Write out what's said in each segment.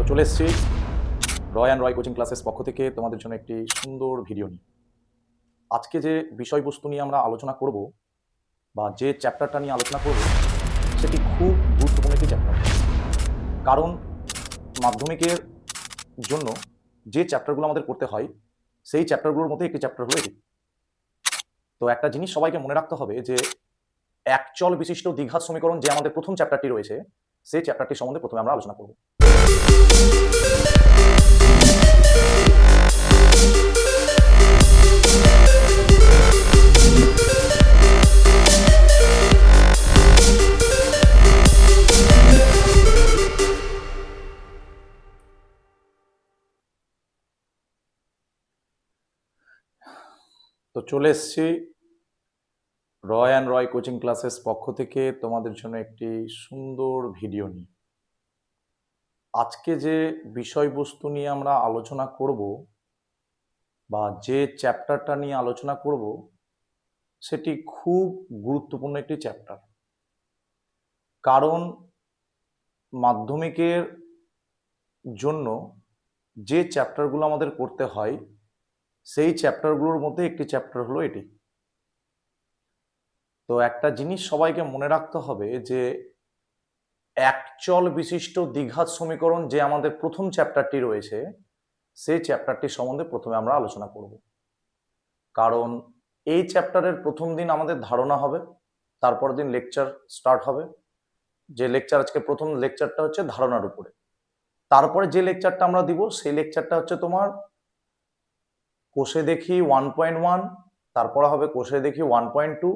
চলে এসেছি রয় and Roy coaching ক্লাসের পক্ষ থেকে তোমাদের জন্য একটি সুন্দর ভিডিও নিয়ে। আজকে যে বিষয়বস্তু নিয়ে আমরা আলোচনা করব বা যে চ্যাপ্টারটা নিয়ে আলোচনা করব সেটি খুব গুরুত্বপূর্ণ একটি চ্যাপ্টার। কারণ মাধ্যমিকের জন্য যে চ্যাপ্টারগুলো আমাদের করতে হয় সেই চ্যাপ্টারগুলোর মধ্যে একটি চ্যাপ্টার হলো এটি। তো একটা জিনিস সবাইকে মনে রাখতে হবে যে একচল বিশিষ্ট দ্বিঘাত সমীকরণ যে আমাদের প্রথম চ্যাপ্টারটি রয়েছে সেই চ্যাপ্টারটি সম্বন্ধে প্রথমে আমরা আলোচনা করব। তো চলে এসেছি রয় অ্যান্ড রয় কোচিং ক্লাসের পক্ষ থেকে তোমাদের জন্য একটি সুন্দর ভিডিও নিয়ে। আজকে যে বিষয়বস্তু নিয়ে আমরা আলোচনা করব বা যে চ্যাপ্টারটা নিয়ে আলোচনা করব সেটি খুব গুরুত্বপূর্ণ একটি চ্যাপ্টার। কারণ মাধ্যমিকের জন্য যে চ্যাপ্টারগুলো আমাদের করতে হয় সেই চ্যাপ্টারগুলোর মধ্যে একটি চ্যাপ্টার হলো এটি। তো একটা জিনিস সবাইকে মনে রাখতে হবে যে একচল বিশিষ্ট দ্বিঘাত সমীকরণ যে আমাদের প্রথম চ্যাপ্টারটি রয়েছে সেই চ্যাপ্টারটি সম্বন্ধে প্রথমে আমরা আলোচনা করব। কারণ এই চ্যাপ্টারের প্রথম দিন আমাদের ধারণা হবে, তারপর দিন লেকচার স্টার্ট হবে। যে লেকচার আজকে প্রথম লেকচারটা হচ্ছে ধারণার উপরে। তারপরে যে লেকচারটা আমরা দিব সেই লেকচারটা হচ্ছে তোমার কোষে দেখি 1.1, তারপরে হবে কোষে দেখি 1.2,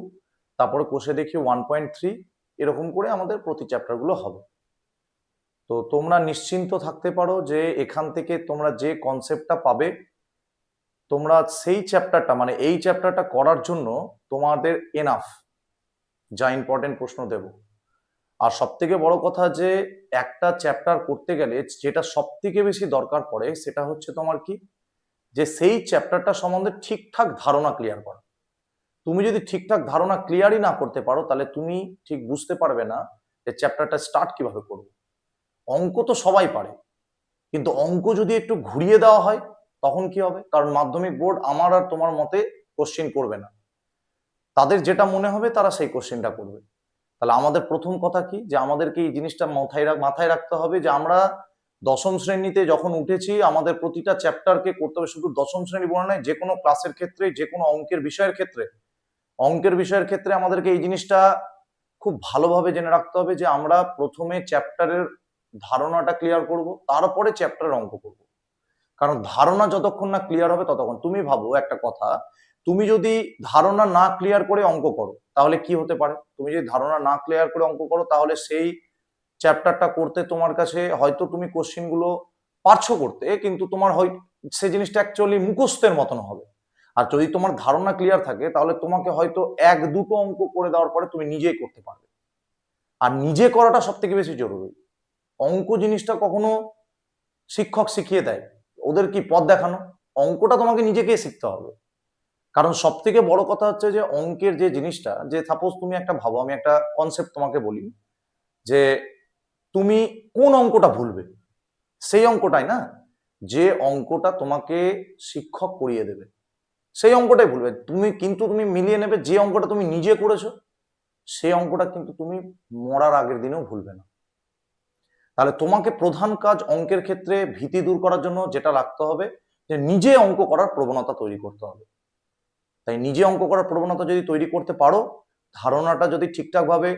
তারপরে কোষে দেখি 1.3, এরকম করে আমাদের প্রতি চ্যাপ্টারগুলো হবে। তো তোমরা নিশ্চিন্ত থাকতে পারো যে এখান থেকে তোমরা যে কনসেপ্টটা পাবে তোমরা সেই চ্যাপ্টারটা মানে এই চ্যাপ্টারটা করার জন্য তোমাদের এনাফ, যা ইম্পর্টেন্ট প্রশ্ন দেব। আর সব থেকে বড় কথা যে একটা চ্যাপ্টার করতে গেলে যেটা সব থেকে বেশি দরকার পড়ে সেটা হচ্ছে তোমার কি, যে সেই চ্যাপ্টারটা সম্বন্ধে ঠিকঠাক ধারণা ক্লিয়ার করা। তুমি যদি ঠিকঠাক ধারণা ক্লিয়ারই না করতে পারো তাহলে তুমি ঠিক বুঝতে পারবে না যে চ্যাপ্টারটা স্টার্ট কিভাবে করবে। অঙ্ক তো সবাই পারে, কিন্তু অঙ্ক যদি একটু ঘুরিয়ে দেওয়া হয় তখন কি হবে? কারণ মাধ্যমিক বোর্ড আমার আর তোমার মতে কোশ্চেন করবে না, তাদের যেটা মনে হবে তারা সেই কোশ্চেনটা করবে। তাহলে আমাদের প্রথম কথা কি, যে আমাদেরকে এই জিনিসটা মাথায় রাখতে হবে যে আমরা দশম শ্রেণীতে যখন উঠেছি আমাদের প্রতিটা চ্যাপ্টারকে করতে হবে। শুধু দশম শ্রেণী বলে নয়, যে কোনো ক্লাসের ক্ষেত্রে, যে কোনো অঙ্কের বিষয়ের ক্ষেত্রে আমাদেরকে এই জিনিসটা খুব ভালোভাবে জেনে রাখতে হবে যে আমরা প্রথমে চ্যাপ্টারের ধারণাটা ক্লিয়ার করব, তারপরে চ্যাপ্টারের অঙ্ক করব। কারণ ধারণা যতক্ষণ না ক্লিয়ার হবে ততক্ষণ, তুমি ভাবো একটা কথা, তুমি যদি ধারণা না ক্লিয়ার করে অঙ্ক করো তাহলে কি হতে পারে? তুমি যদি ধারণা না ক্লিয়ার করে অঙ্ক করো তাহলে সেই চ্যাপ্টারটা করতে তোমার কাছে হয়তো তুমি কোশ্চেন গুলো পারছো করতে, কিন্তু তোমার হয় সেই জিনিসটা অ্যাকচুয়ালি মুখস্থের মতন হবে। আর যদি তোমার ধারণা ক্লিয়ার থাকে তাহলে তোমাকে হয়তো এক দুটো অঙ্ক করে দেওয়ার পরে তুমি নিজেই করতে পারবে। আর নিজে করাটা সব থেকে বেশি জরুরি। অঙ্ক জিনিসটা কখনো শিক্ষক শিখিয়ে দেয়, ওদের কি পথ দেখানো, অঙ্কটা তোমাকে নিজেকে শিখতে হবে। কারণ সব থেকে বড় কথা হচ্ছে যে অঙ্কের যে জিনিসটা, যে সাপোজ তুমি একটা ভাবো, আমি একটা কনসেপ্ট তোমাকে বলি, যে তুমি কোন অঙ্কটা ভুলবে সেই অঙ্কটাই না, যে অঙ্কটা তোমাকে শিক্ষক করিয়ে দেবে সেই অঙ্কটাই ভুলবে তুমি, কিন্তু তুমি মিলিয়ে নেবে যে অঙ্কটা তুমি নিজে করেছো সেই অঙ্কটা কিন্তু তুমি মরার আগের দিনেও ভুলবে না। তাহলে তোমাকে প্রধান কাজ অঙ্কের ক্ষেত্রে ভীতি দূর করার জন্য যেটা রাখতে হবে, যে নিজে অঙ্ক করার প্রবণতা তৈরি করতে হবে। তাই নিজে অঙ্ক করার প্রবণতা যদি তৈরি করতে পারো, ধারণাটা যদি ঠিকঠাক ভাবে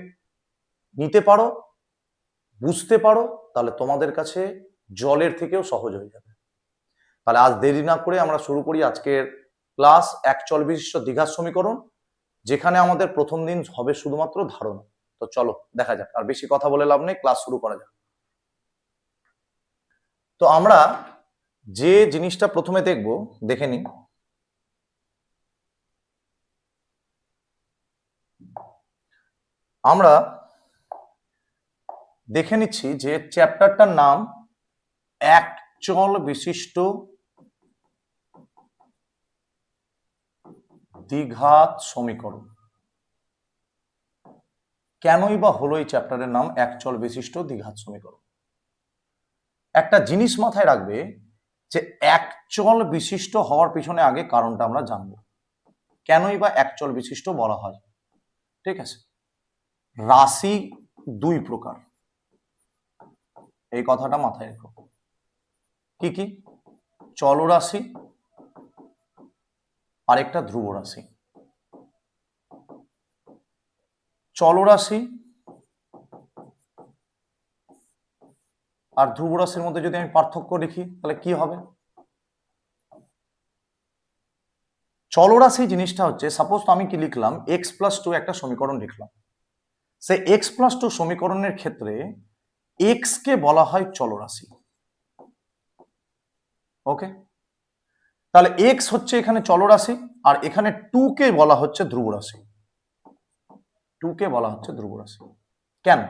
নিতে পারো, বুঝতে পারো, তাহলে তোমাদের কাছে জলের থেকেও সহজ হয়ে যাবে। তাহলে আজ দেরি না করে আমরা শুরু করি আজকের ক্লাস একচল বিশিষ্ট দ্বিঘাত সমীকরণ, যেখানে আমাদের প্রথম দিন হবে শুধুমাত্র ধারণা। তো চলো দেখা যাক, আর বেশি কথা বলে লাভ নেই, ক্লাস শুরু করা যাক। তো আমরা যে জিনিসটা প্রথমে দেখব, দেখে নিই। আমরা দেখে নিচ্ছি যে চ্যাপ্টারটার নাম একচল বিশিষ্ট দ্বিঘাত সমীকরণ। কেনই বা হলো এই চ্যাপ্টারের নাম একচল বিশিষ্ট দ্বিঘাত সমীকরণ? একটা জিনিস মাথায় রাখবে যে একচল বিশিষ্ট হওয়ার পিছনে আগে কারণটা আমরা জানবো, কেনই বা একচল বিশিষ্ট বলা হয়। ঠিক আছে, রাশি দুই প্রকার, এই কথাটা মাথায় রেখো। কি কি? চলরাশি আর একটা ধ্রুব রাশি। চলরাশি আর ধ্রুব রাশির মধ্যে যদি আমি পার্থক্য লিখি তাহলে কি হবে? চলরাশি জিনিসটা হচ্ছে, সাপোজ আমি কি লিখলাম, x+2 একটা সমীকরণ লিখলাম, সে x+2 সমীকরণের ক্ষেত্রে x কে বলা হয় চলরাশি। ওকে, তাহলে x হচ্ছে এখানে চলরাশি আর এখানে 2 কে বলা হচ্ছে ধ্রুব রাশি। 2 কে বলা হচ্ছে ধ্রুব রাশি। কেন?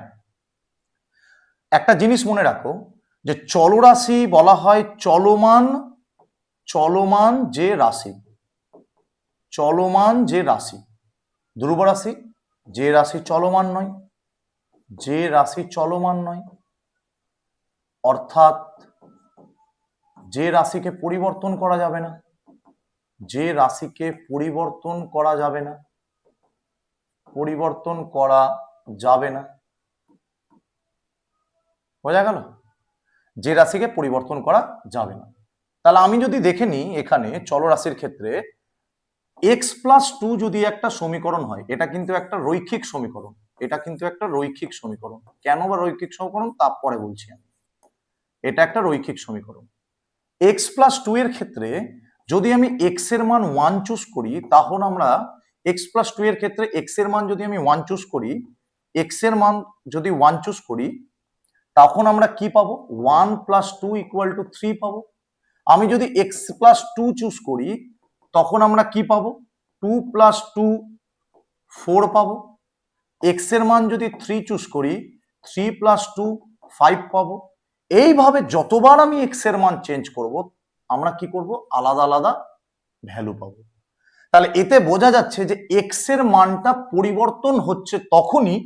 একটা জিনিস মনে রাখো যে চলরাশি বলা হয় চলমান, চলমান যে রাশি, চলমান যে রাশি। ধ্রুব রাশি যে রাশি চলমান নয়, যে রাশি চলমান নয়, অর্থাৎ যে রাশিকে পরিবর্তন করা যাবে না, যে রাশিকে পরিবর্তন করা যাবে না, পরিবর্তন করা যাবে না, বোঝা গেল? যে রাশিকে পরিবর্তন করা যাবে না। তাহলে আমি যদি দেখে নিই এখানে চলরাশির ক্ষেত্রে x+2 যদি একটা সমীকরণ হয়, এটা কিন্তু একটা রৈখিক সমীকরণ, এটা কিন্তু একটা রৈখিক সমীকরণ। কেন বা রৈখিক সমীকরণ তা পরে বলছি আমি। এটা একটা রৈখিক সমীকরণ। x+2 এর ক্ষেত্রে যদি আমি x এর মান 1 চুজ করি, তাহলে আমরা x+2 এর ক্ষেত্রে x এর মান যদি আমি 1 চুজ করি, x এর মান যদি 1 চুজ করি, তখন আমরা কি পাবো? 1 + 2 = 3 পাবো। আমি যদি x+2 চুজ করি, তখন আমরা কি পাবো? 2 + 2 4 পাবো। x এর মান যদি 3 চুজ করি, 3 + 2 5 পাবো। এইভাবে যতবার আমি x এর মান চেঞ্জ করব, আমরা কি করব? আলাদা আলাদা ভ্যালু পাবো। তাহলে এতে বোঝা যাচ্ছে যে x এর মানটা পরিবর্তন হচ্ছে তখনই,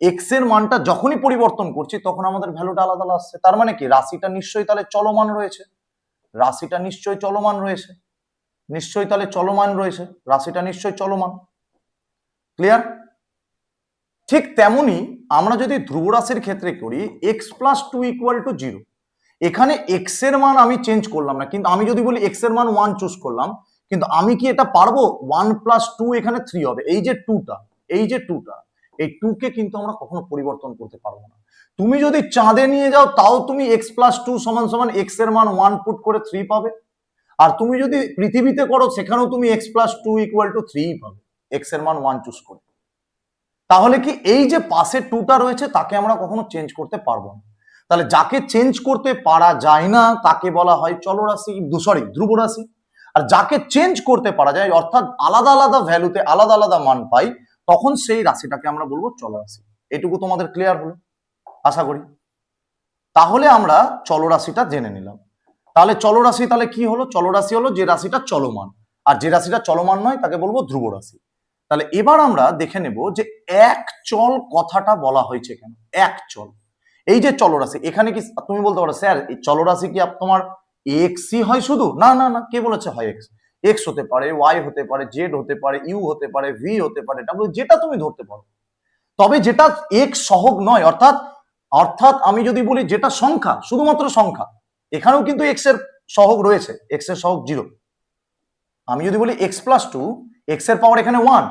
x এর মানটা যখনই পরিবর্তন করছি তখন আমাদের ভ্যালুটা আলাদা আলাদা আসছে। তার মানে কি? রাশিটা নিশ্চয়ই তাহলে চলমান রয়েছে, রাশিটা নিশ্চয়ই চলমান রয়েছে, নিশ্চয়ই তাহলে চলমান রয়েছে, রাশিটা নিশ্চয়ই চলমান। ক্লিয়ার? ঠিক তেমনি আমরা যদি ধ্রুব রাশির ক্ষেত্রে করি x+2 = 0, এখানে x এর মান আমি চেঞ্জ করলাম না, কিন্তু আমি যদি বলি x এর মান 1 চুজ করলাম, কিন্তু আমি কি এটা পারবো? 1 + 2 এখানে 3 হবে। এই যে 2টা, এই যে 2টা, এই 2 কে কিন্তু আমরা কখনো পরিবর্তন করতে পারবো না। তুমি যদি চাঁদে নিয়ে যাও তাও তুমি x+2 = x এর মান 1 পুট করে 3 পাবে। আর তুমি যদি পৃথিবীতে করো সেখানেও তুমি x+2 = 3 পাবে, x এর মান 1 চুজ করে। তাহলে কি এই যে পাশে 2টা রয়েছে তাকে আমরা কখনো চেঞ্জ করতে পারবো না। তাহলে যাকে চেঞ্জ করতে পারা যায় না তাকে বলা হয় চলরাশি, ধ্রুব রাশি। আর যাকে চেঞ্জ করতে পারা যায়, অর্থাৎ আলাদা আলাদা ভ্যালুতে আলাদা আলাদা মান পাই, তখন সেই রাশিটাকে আমরা বলবো চলরাশি। এটুকু তোমাদের ক্লিয়ার হলো আশা করি। তাহলে আমরা চলরাশিটা জেনে নিলাম। তাহলে চলরাশি তাহলে কি হলো? চলরাশি হলো যে রাশিটা চলমান, আর যে রাশিটা চলমান নয় তাকে বলবো ধ্রুব রাশি। তাহলে এবার আমরা দেখে নেব যে এক চল কথাটা বলা হয়েছে কেন। এক চল, এই যে চলরাশি, এখানে কি তুমি বলতে পারো স্যার এই চলরাশি কি তোমার এক্সই হয় শুধু? না না না, কে বলেছে হয় এক্স? এক্স হতে পারে, ওয়াই হতে পারে, জেড হতে পারে, ইউ হতে পারে, ভি হতে পারে, ডাব্লিউ, যেটা তুমি ধরতে পারো। তবে যেটা এক্স সহগ নয়, অর্থাৎ অর্থাৎ আমি যদি বলি যেটা সংখ্যা, শুধুমাত্র সংখ্যা, এখানেও কিন্তু এক্স এর সহগ রয়েছে, এক্স এর সহগ 0। আমি যদি বলি x+2, এক্স এর পাওয়ার এখানে 1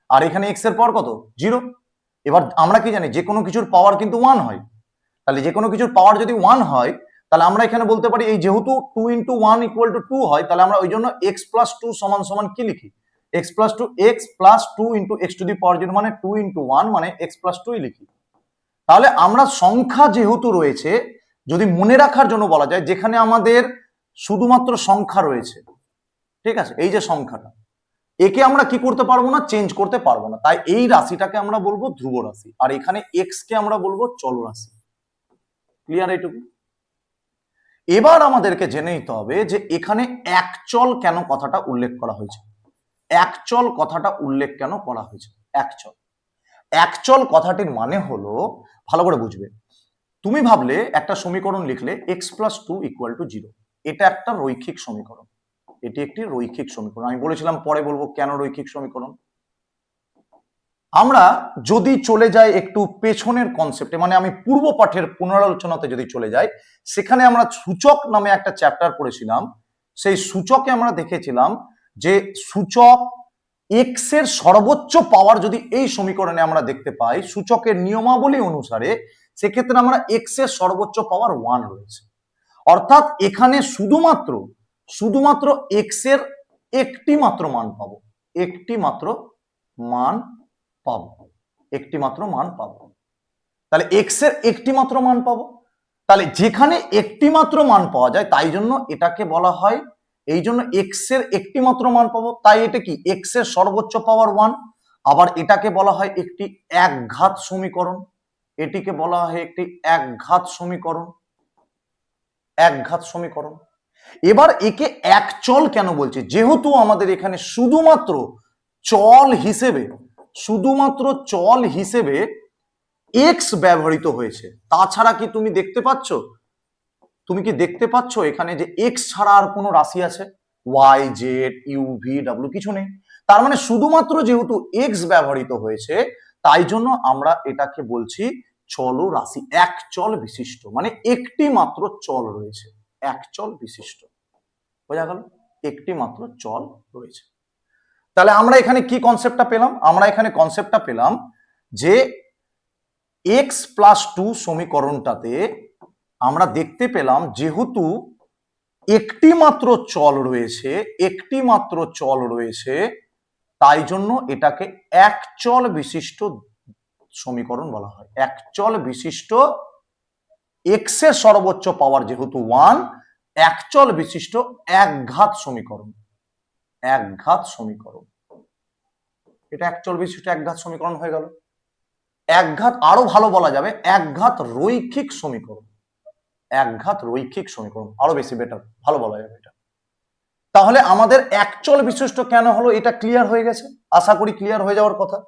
আর এখানে এক্স এর পাওয়ার কত? 0। এবার আমরা কি জানি যে কোনো কিছুর পাওয়ার কিন্তু 1 হয়। তাহলে যে কোনো কিছুর পাওয়ার যদি 1 হয়, তাহলে আমরা এখানে বলতে পারি এই যেহেতু 2 × 1 = 2 হয়, তাহলে আমরা ওই জন্য x+2 = কি লিখি? x+2 × x⁴ মানে 2 × 1 মানে x+2 লিখি। তাহলে আমরা সংখ্যা যেহেতু রয়েছে, যদি মনে রাখার জন্য বলা যায়, যেখানে আমাদের শুধুমাত্র সংখ্যা রয়েছে, ঠিক আছে, এই যে সংখ্যাটা, একে আমরা কি করতে পারবো না? চেঞ্জ করতে পারবো না। তাই এই রাশিটাকে আমরা বলবো ধ্রুব রাশি, আর এখানে এক্স কে আমরা বলবো চলরাশি। ক্লিয়ার এইটুকু? এবার আমাদেরকে জেনে নিতে হবে যে এখানে একচল কেন কথাটা উল্লেখ করা হয়েছে। একচল কথাটা উল্লেখ কেন করা হয়েছে? একচল, একচল কথাটির মানে হলো, ভালো করে বুঝবে, তুমি ভাবলে একটা সমীকরণ লিখলে x plus two equal to zero, এটা একটা রৈখিক সমীকরণ, এটি একটি রৈখিক সমীকরণ। আমি বলেছিলাম পরে বলবো কেন রৈখিক সমীকরণ। আমরা যদি চলে যাই একটু পেছনের কনসেপ্টে, মানে আমি পূর্ব পাঠের পুনরালোচনাতে যদি চলে যাই, সেখানে আমরা সূচক নামে একটা চ্যাপ্টার পড়েছিলাম। সেই সূচকে আমরা দেখেছিলাম যে সূচক এক্স এর সর্বোচ্চ পাওয়ার যদি এই সমীকরণে আমরা দেখতে পাই সূচকের নিয়মাবলী অনুসারে, সেক্ষেত্রে আমরা এক্স এর সর্বোচ্চ পাওয়ার 1 রয়েছে। অর্থাৎ এখানে শুধুমাত্র এক্স এর একটি মাত্র মান পাবো, একটি মাত্র মান পাবো। তাহলে এক্স এর একটি মাত্র মান পাবো। তাহলে যেখানে একটি মাত্র মান পাওয়া যায় তাই জন্য এটাকে বলা হয়, এই জন্য এক্স এর একটি মাত্র মান পাবো, তাই এটা কি এক্স এর সর্বোচ্চ পাওয়ার 1। আবার এটাকে বলা হয় একটি একঘাত সমীকরণ, এটিকে বলা হয় একটি একঘাত সমীকরণ। এবার একে একচল কেন বলছে? যেহেতু আমাদের এখানে শুধুমাত্র চল হিসেবে এক্স ব্যবহৃত হয়েছে, তাছাড়া কি তুমি দেখতে পাচ্ছ এখানে যে এক্স ছাড়া আর কোনো রাশি আছে? ওয়াই, জেড, ইউ, ভি, ডাব্লিউ কিছু নেই। তার মানে শুধুমাত্র যেহেতু এক্স ব্যবহৃত হয়েছে তাই জন্য আমরা এটাকে বলছি চল রাশি, এক চল বিশিষ্ট, মানে একটি মাত্র চল রয়েছে, এক চল বিশিষ্ট। বোঝা গেল? একটি মাত্র চল রয়েছে। তাহলে আমরা এখানে কি কনসেপ্টটা পেলাম? আমরা এখানে কনসেপ্টটা পেলাম যে এক্স প্লাস টু সমীকরণটাতে আমরা দেখতে পেলাম যেহেতু একটি মাত্র চল রয়েছে তাই জন্য এটাকে একচল বিশিষ্ট সমীকরণ বলা হয়। একচল বিশিষ্ট, এক্স এর সর্বোচ্চ পাওয়ার যেহেতু 1, একচল বিশিষ্ট একঘাত সমীকরণ। এটা একচল বিশিষ্ট একঘাত সমীকরণ হয়ে গেল। একঘাত আরো ভালো বলা যাবে একঘাত রৈখিক সমীকরণ, আরো বেশি বেটার, ভালো বলা যাবে এটা। তাহলে আমাদের একচল বিশিষ্ট কেন হলো এটা ক্লিয়ার হয়ে গেছে, আশা করি ক্লিয়ার হয়ে যাওয়ার কথা।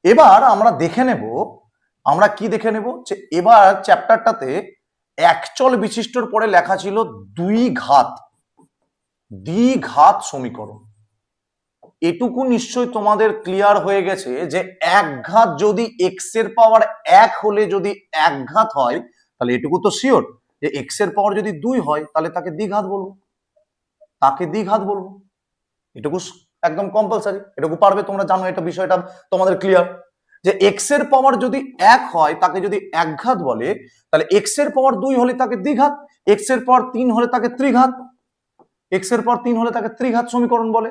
এবার আমরা কি দেখে নেব যে এবার চ্যাপ্টারটাতে একচল বিশিষ্টর পরে লেখা ছিল দ্বিঘাত সমীকরণ। এটুকু নিশ্চয় তোমাদের ক্লিয়ার হয়ে গেছে যে একঘাত যদি এক্স এর পাওয়ার 1 হলে যদি একঘাত হয়, তাহলে এটুকু তো শিওর যে এক্স এর পাওয়ার যদি 2 হয় তাহলে তাকে দ্বিঘাত বলবো। এটুকু একদম কম্পালসারি, এটুকু পারবে, তোমরা জানো এটা, বিষয়টা তোমাদের ক্লিয়ার যে এক্স এর পাওয়ার যদি 1 হয় তাকে যদি একঘাত বলে, তাহলে এক্স এর পাওয়ার 2 হলে তাকে দ্বিঘাত, এক্স এর পাওয়ার 3 হলে তাকে ত্রিঘাত সমীকরণ বলে।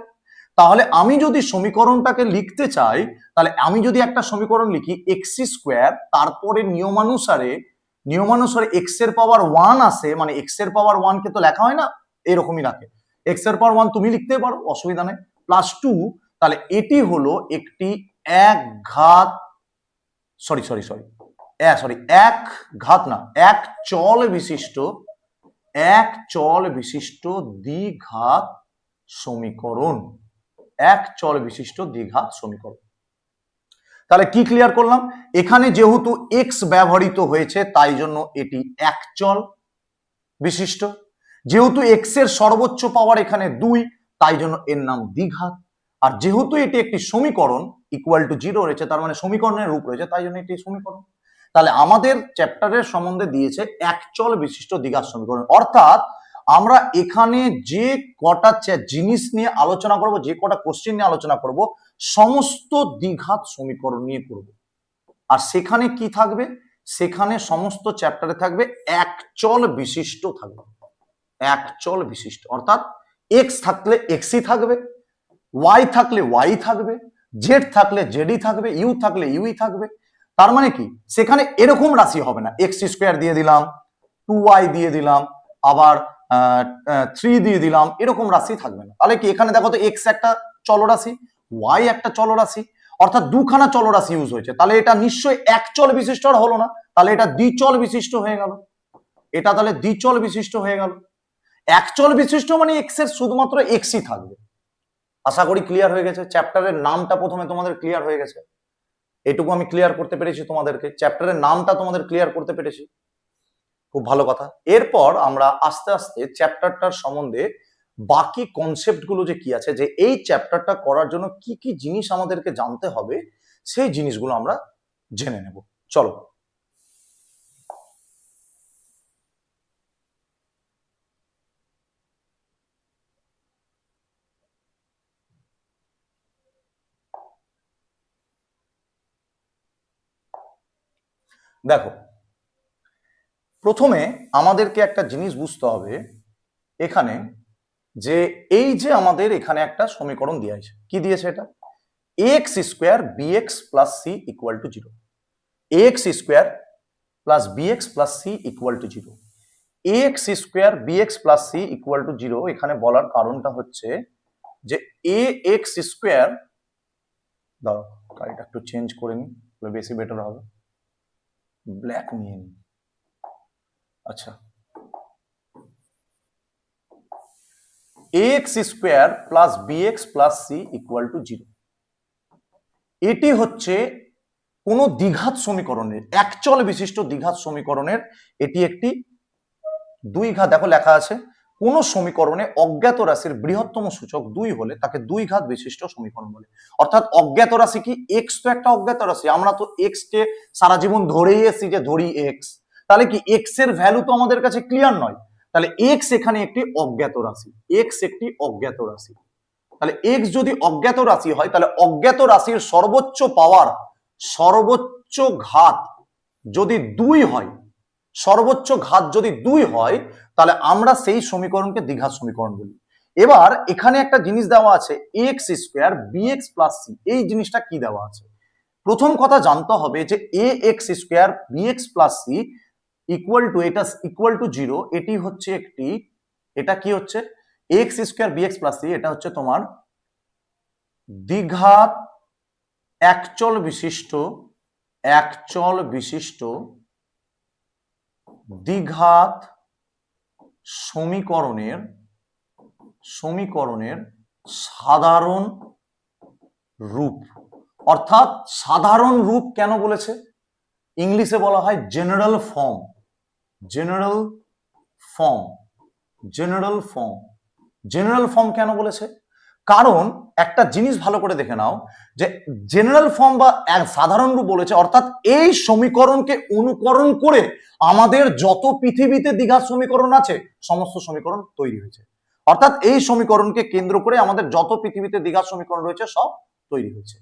তাহলে আমি যদি সমীকরণটাকে লিখতে চাই, তাহলে আমি যদি একটা সমীকরণ লিখি এক্স স্কোয়ার, তারপরে নিয়মানুসারে এক্স এর পাওয়ার 1 আসে, মানে এক্স এর পাওয়ার 1 কে তো লেখা হয় না, এরকমই রাখে, এক্স এর পাওয়ার 1 তুমি লিখতে পারো, অসুবিধা নেই, প্লাস 2, তাহলে এটি হলো একটি একঘাত দ্বিঘাত সমীকরণ। তাহলে কি ক্লিয়ার করলাম? এখানে যেহেতু এক্স ব্যবহৃত হয়েছে তাই জন্য এটি একচল বিশিষ্ট, যেহেতু এক্স এর সর্বোচ্চ পাওয়ার এখানে 2 তাই জন্য এর নাম দ্বিঘাত, আর যেহেতু এটি একটি সমীকরণ ইকুয়াল টু 0 রয়েছে, তার মানে সমীকরণের রূপ রয়েছে, তাই জন্য এটি সমীকরণ। তাহলে আমাদের চ্যাপ্টারের সম্বন্ধে দিয়েছে একচল বিশিষ্ট দ্বিঘাত সমীকরণ। অর্থাৎ আমরা এখানে যে কটা জিনিস নিয়ে আলোচনা করব, যে কটা কোশ্চেন নিয়ে আলোচনা করব, সমস্ত দ্বিঘাত সমীকরণ নিয়ে করব। আর সেখানে কি থাকবে? সেখানে সমস্ত চ্যাপ্টারে থাকবে একচল বিশিষ্ট থাকবে, একচল বিশিষ্ট, অর্থাৎ এক্স থাকলে এক্সই থাকবে, ওয়াই থাকলে ওয়াই থাকবে, জেড থাকলে জেডই থাকবে, ইউ থাকলে ইউই থাকবে। তার মানে কি সেখানে এরকম রাশি হবে না, এক্স স্কোয়ার দিয়ে দিলাম, 2y দিয়ে দিলাম, আবার 3 দিয়ে দিলাম, এরকম রাশি থাকবে না। তাহলে কি এখানে দেখো তো এক্স একটা চলরাশি, ওয়াই একটা চলরাশি, অর্থাৎ দুখানা চলরাশি ইউজ হয়েছে, তাহলে এটা নিশ্চয়ই একচল বিশিষ্ট আর হলো না, তাহলে এটা দ্বিচল বিশিষ্ট হয়ে গেল, একচল বিশিষ্ট মানে এক্স এর শুধুমাত্র এক্সই থাকবে। আশা করি ক্লিয়ার হয়ে গেছে, চ্যাপ্টারের নামটা প্রথমে তোমাদের ক্লিয়ার হয়ে গেছে। এটুকু আমি ক্লিয়ার করতে পেরেছি তোমাদেরকে, চ্যাপ্টারের নামটা তোমাদের ক্লিয়ার করতে পেরেছি, খুব ভালো কথা। এরপর আমরা আস্তে আস্তে চ্যাপ্টারটার সম্বন্ধে বাকি কনসেপ্ট গুলো যে কি আছে, যে এই চ্যাপ্টারটা করার জন্য কি কি জিনিস আমাদেরকে জানতে হবে, সেই জিনিসগুলো আমরা জেনে নেব। চলো। দেখো, প্রথমে আমাদেরকে একটা জিনিস বুঝতে হবে এখানে, যে এই যে আমাদের এখানে একটা সমীকরণ দিয়েছে, কি দিয়েছে এটা, x square bx plus c equal to 0, x square plus bx plus c equal to 0, x square bx plus c equal to 0। এখানে বলার কারণটা হচ্ছে যে এ এক্স স্কোয়ার, দাঁড়াও গাড়িটা একটু চেঞ্জ করে নি, বেশি বেটার হবে, ব্ল্যাক নিয়ে নি। আচ্ছা, x square plus bx plus c equal to 0, এটি হচ্ছে কোন দ্বিঘাত সমীকরণের, একচল বিশিষ্ট দ্বিঘাত সমীকরণের এটি একটি দুই ঘাত। দেখো লেখা আছে, কোন সমীকরণে অজ্ঞাত রাশির বৃহত্তম সূচক 2 হলে তাকে দুই ঘাত বিশিষ্ট সমীকরণ বলে। অর্থাৎ অজ্ঞাত রাশি কি, এক্স তো একটা অজ্ঞাত রাশি, আমরা তো এক্স কে সারা জীবন ধরেই এসেছি যে ধরি এক্স, তাহলে কি এক্স এর ভ্যালু তো আমাদের কাছে ক্লিয়ার নয়, তাহলে এক্স এখানে একটি অজ্ঞাত রাশি, এক্স একটি অজ্ঞাত রাশি। তাহলে এক্স যদি অজ্ঞাত রাশি হয়, তাহলে অজ্ঞাত রাশির সর্বোচ্চ পাওয়ার, সর্বোচ্চ ঘাত যদি 2 হয়, সর্বোচ্চ ঘাত যদি 2 হয়, তাহলে আমরা সেই সমীকরণকে দ্বিঘাত সমীকরণ বলি। এবার এখানে একটা জিনিস দেওয়া আছে, x square bx plus c, এই জিনিসটা কি দেওয়া আছে, প্রথম কথা জানতে হবে যে a x square bx plus c equal to, এটা ইকুয়াল টু 0, এটি হচ্ছে একটি, এটা কি হচ্ছে, x square bx plus c, এটা হচ্ছে তোমার দ্বিঘাত একচল বিশিষ্ট, একচল বিশিষ্ট দ্বিঘাত সমীকরণের, সমীকরণের সাধারণ রূপ। অর্থাৎ সাধারণ রূপ কেন বলেছে, ইংলিশে বলা হয় general form, general form, general form. General form কেন বলেছে, কারণ একটা জিনিস ভালো করে দেখে নাও, যে জেনারেল ফর্ম বা সাধারণ রূপ বলেছে, অর্থাৎ এই সমীকরণকে অনুকরণ করে আমাদের যত পৃথিবীতে দ্বিঘাত সমীকরণ আছে সমস্ত সমীকরণ তৈরি হয়েছে। অর্থাৎ এই সমীকরণকে কেন্দ্র করে আমাদের যত পৃথিবীতে দ্বিঘাত সমীকরণ রয়েছে সব তৈরি হয়েছে,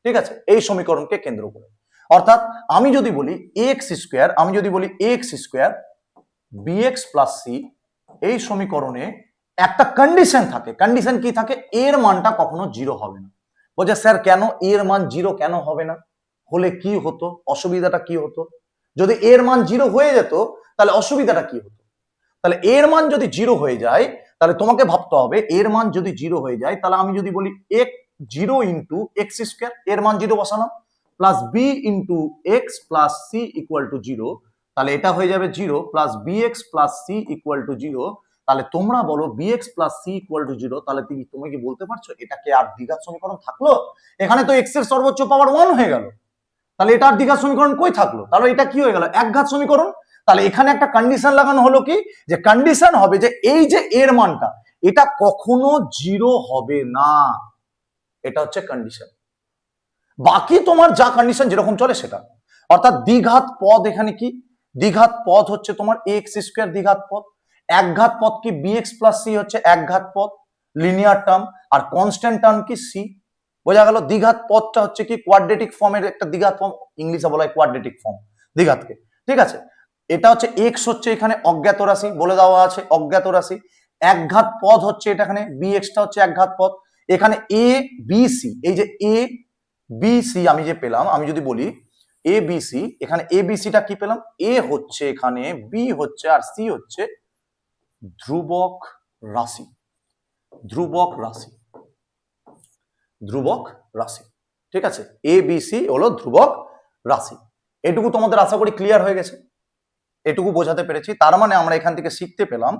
ঠিক আছে, এই সমীকরণকে কেন্দ্র করে। অর্থাৎ আমি যদি বলি এক্স স্কোয়ার, আমি যদি বলি x square bx plus c, এই সমীকরণে একটা কন্ডিশন থাকে, কন্ডিশন কি থাকে, এর মানটা কখনো 0 হবে না। বলছে স্যার কেন এর মান 0 কেন হবে না, হলে কি হতো, অসুবিধাটা কি হতো, যদি এর মান 0 হয়ে যেত তাহলে অসুবিধাটা কি হতো, তাহলে এর মান যদি 0 হয়ে যায় তাহলে তোমাকে ভাবতে হবে, এর মান যদি 0 হয়ে যায়, তাহলে আমি যদি বলি x 0 ইন্টু এক্স স্কোয়ার, এর মান 0 বসালাম, plus b into x plus c equal to 0, তাহলে এটা হয়ে যাবে 0 plus b x plus c equal to 0। তাহলে তোমরা বলো bx plus c equal to 0, তাহলে তুমি কি বলতে পারছো এটাকে আর দ্বিঘাত সমীকরণ থাকলো, এখানে তো এক্স এর সর্বোচ্চ পাওয়ার 1 হয়ে গেল, তাহলে এটা আর দ্বিঘাত সমীকরণ কই থাকলো, তাহলে এটা কি হয়ে গেল, একঘাত সমীকরণ। তাহলে এখানে একটা কন্ডিশন লাগানো হলো, কি যে কন্ডিশন হবে যে এই যে এর মানটা এটা কখনো 0 হবে না, এটা হচ্ছে কন্ডিশন। বাকি তোমার যা কন্ডিশন যেরকম চলে সেটা, অর্থাৎ দ্বিঘাত পদ এখানে কি, দ্বিঘাত পদ হচ্ছে তোমার এক্স স্কোয়ার দ্বিঘাত পদ, একঘাত পদ কি বিএক্স প্লাস সি হচ্ছে একঘাত পদ লিনিয়ার টার্ম, আর কনস্ট্যান্ট টার্ম কি সি, বোঝা গেল। দ্বিঘাত পদটা হচ্ছে কি কোয়াড্রেটিক ফর্মের একটা দ্বিঘাত ফর্ম, ইংলিশে বলা হয় কোয়াড্রেটিক ফর্ম দ্বিঘাতকে, ঠিক আছে। এটা হচ্ছে এক্স হচ্ছে এখানে অজ্ঞাত রাশি বলে দেওয়া আছে, অজ্ঞাত রাশি, একঘাত পদ হচ্ছে এটা, এখানে বি এক্সটা হচ্ছে একঘাত পদ, এখানে এ বি সি, এই যে এ বি সি আমি যে পেলাম, আমি যদি বলি এ বি সি, এখানে এ বি সিটা কি পেলাম, এ হচ্ছে এখানে, বি হচ্ছে, আর সি হচ্ছে ধ্রুবক রাশি, ধ্রুবক রাশি, ধ্রুবক রাশি, ঠিক আছে, এ বি সি হলো ধ্রুবক রাশি। এটুকু তোমাদের আশা করি ক্লিয়ার হয়ে গেছে, এটুকু বোঝাতে পেরেছি। তার মানে আমরা এখান থেকে শিখতে পেলাম,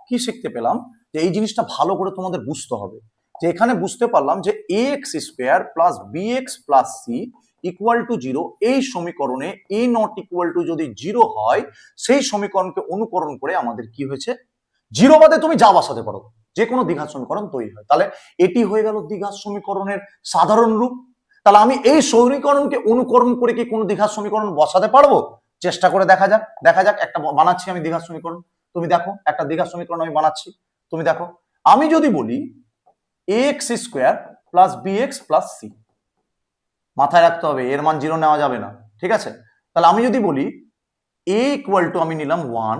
কি শিখতে পেলাম, যে এই জিনিসটা ভালো করে তোমাদের বুঝতে হবে, যে এখানে বুঝতে পারলাম যে x square plus bx plus c equal to zero, এই সমীকরণে এ নট ইকুয়াল টু যদি জিরো হয়, সেই সমীকরণকে অনুকরণ করে আমাদের কি হয়েছে, জিরো বাদে তুমি যা বসাতে পারো, যে কোনো দ্বিঘাত সমীকরণ তৈরি হয়। তাহলে এটি হয়ে গেল দ্বিঘাত সমীকরণের সাধারণ রূপ। তাহলে আমি এই সমীকরণকে অনুকরণ করে কি কোনো দ্বিঘাত সমীকরণ বসাতে পারবো? চেষ্টা করে দেখা যাক। দেখা যাক, একটা বানাচ্ছি আমি দ্বিঘাত সমীকরণ। তুমি দেখো, একটা দ্বিঘাত সমীকরণ আমি বানাচ্ছি, তুমি দেখো। আমি যদি বলি ax square plus bx plus c, মাথায় রাখতে হবে এর মান জিরো নেওয়া যাবে না, ঠিক আছে? তাহলে আমি যদি বলি a ইকুয়াল টু আমি নিলাম 1,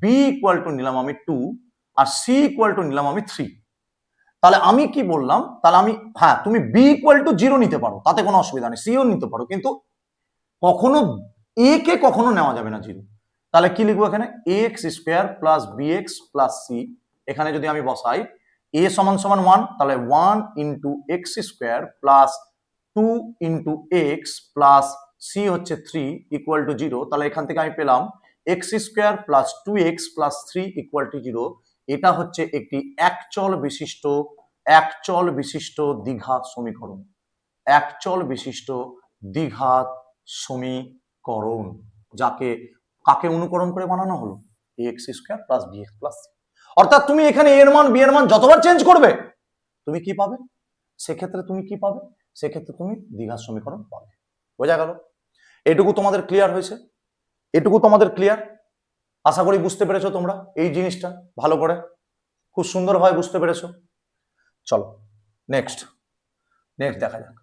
b ইকুয়াল টু নিলাম আমি 2, আর c ইকুয়াল টু নিলাম আমি 3। তাহলে আমি কি বললাম, তাহলে আমি, হ্যাঁ তুমি b ইকুয়াল টু 0 নিতে পারো, তাতে কোনো অসুবিধা নেই, c ও নিতে পারো, কিন্তু কখনো a কে কখনো নেওয়া যাবে না 0। তাহলে কি লিখবো এখানে, ax square plus bx plus c। এখানে যদি আমি বসাই a সমান সমান 1, তাহলে 1 into x square plus 2 into x plus c হচ্ছে 3 ইকুয়াল টু 0। তাহলে এখান থেকে আমি পেলাম x square plus 2x plus 3 equal to 0। এটা হচ্ছে একটি একচল বিশিষ্ট দ্বিঘাত সমীকরণ, একচল বিশিষ্ট দ্বিঘাত সমীকরণ, যাকে কাকে অনুকরণ করে বানানো হলো, ax square plus bx plus c। অর্থাৎ তুমি এখানে এর মান বি এর মান যতবার চেঞ্জ করবে তুমি কি পাবে, সেক্ষেত্রে তুমি কি পাবে, সেক্ষেত্রে তুমি দ্বিঘাত সমীকরণ পাবে। বোঝা গেল? এটুকু তোমাদের ক্লিয়ার হয়েছে? এটুকু তোমাদের ক্লিয়ার? আশা করি বুঝতে পেরেছো তোমরা এই জিনিসটা ভালো করে, খুব সুন্দরভাবে বুঝতে পেরেছো। চলো নেক্সট দেখা যাক।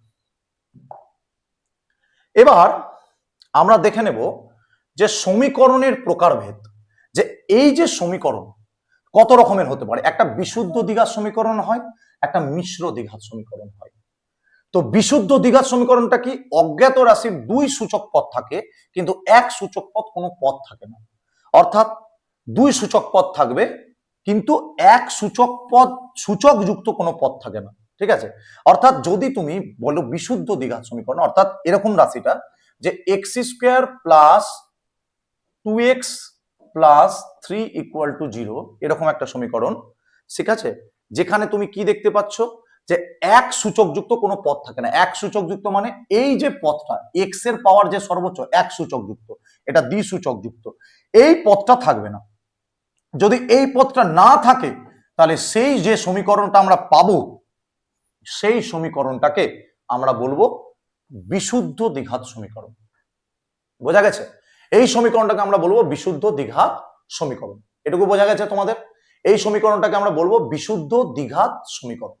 এবার আমরা দেখে নেব যে সমীকরণের প্রকারভেদ, যে এই যে সমীকরণ কত রকমের হতে পারে। একটা বিশুদ্ধ দ্বিঘাত সমীকরণ হয়, একটা মিশ্র দ্বিঘাত সমীকরণ হয়। তো বিশুদ্ধ দ্বিঘাত সমীকরণটা কি, অজ্ঞাত রাশির দুই সূচক পদ থাকে কিন্তু এক সূচক পদ কোনো পদ থাকে না। অর্থাৎ দুই সূচক পদ থাকবে কিন্তু এক সূচক যুক্ত কোনো পদ থাকে না, ঠিক আছে? অর্থাৎ যদি তুমি বলো বিশুদ্ধ দ্বিঘাত সমীকরণ, অর্থাৎ এরকম রাশিটা যে x square plus 2x plus 3 equal to 0, এরকম একটা সমীকরণ, ঠিক আছে? যেখানে তুমি কি দেখতে পাচ্ছ, যে এক সূচক যুক্ত কোনো পদ থাকে না। এক সূচক যুক্ত মানে এই যে পদটা এক্স এর পাওয়ার যে সর্বোচ্চ এক সূচক যুক্ত, এটা দ্বিসূচক যুক্ত, এই পদটা থাকবে না। যদি এই পদটা না থাকে তাহলে সেই যে সমীকরণটা আমরা পাবো, সেই সমীকরণটাকে আমরা বলবো বিশুদ্ধ দ্বিঘাত সমীকরণ। বোঝা গেছে? এই সমীকরণটাকে আমরা বলবো বিশুদ্ধ দ্বিঘাত সমীকরণ। এটুকু বোঝা গেছে তোমাদের? এই সমীকরণটাকে আমরা বলবো বিশুদ্ধ দ্বিঘাত সমীকরণ।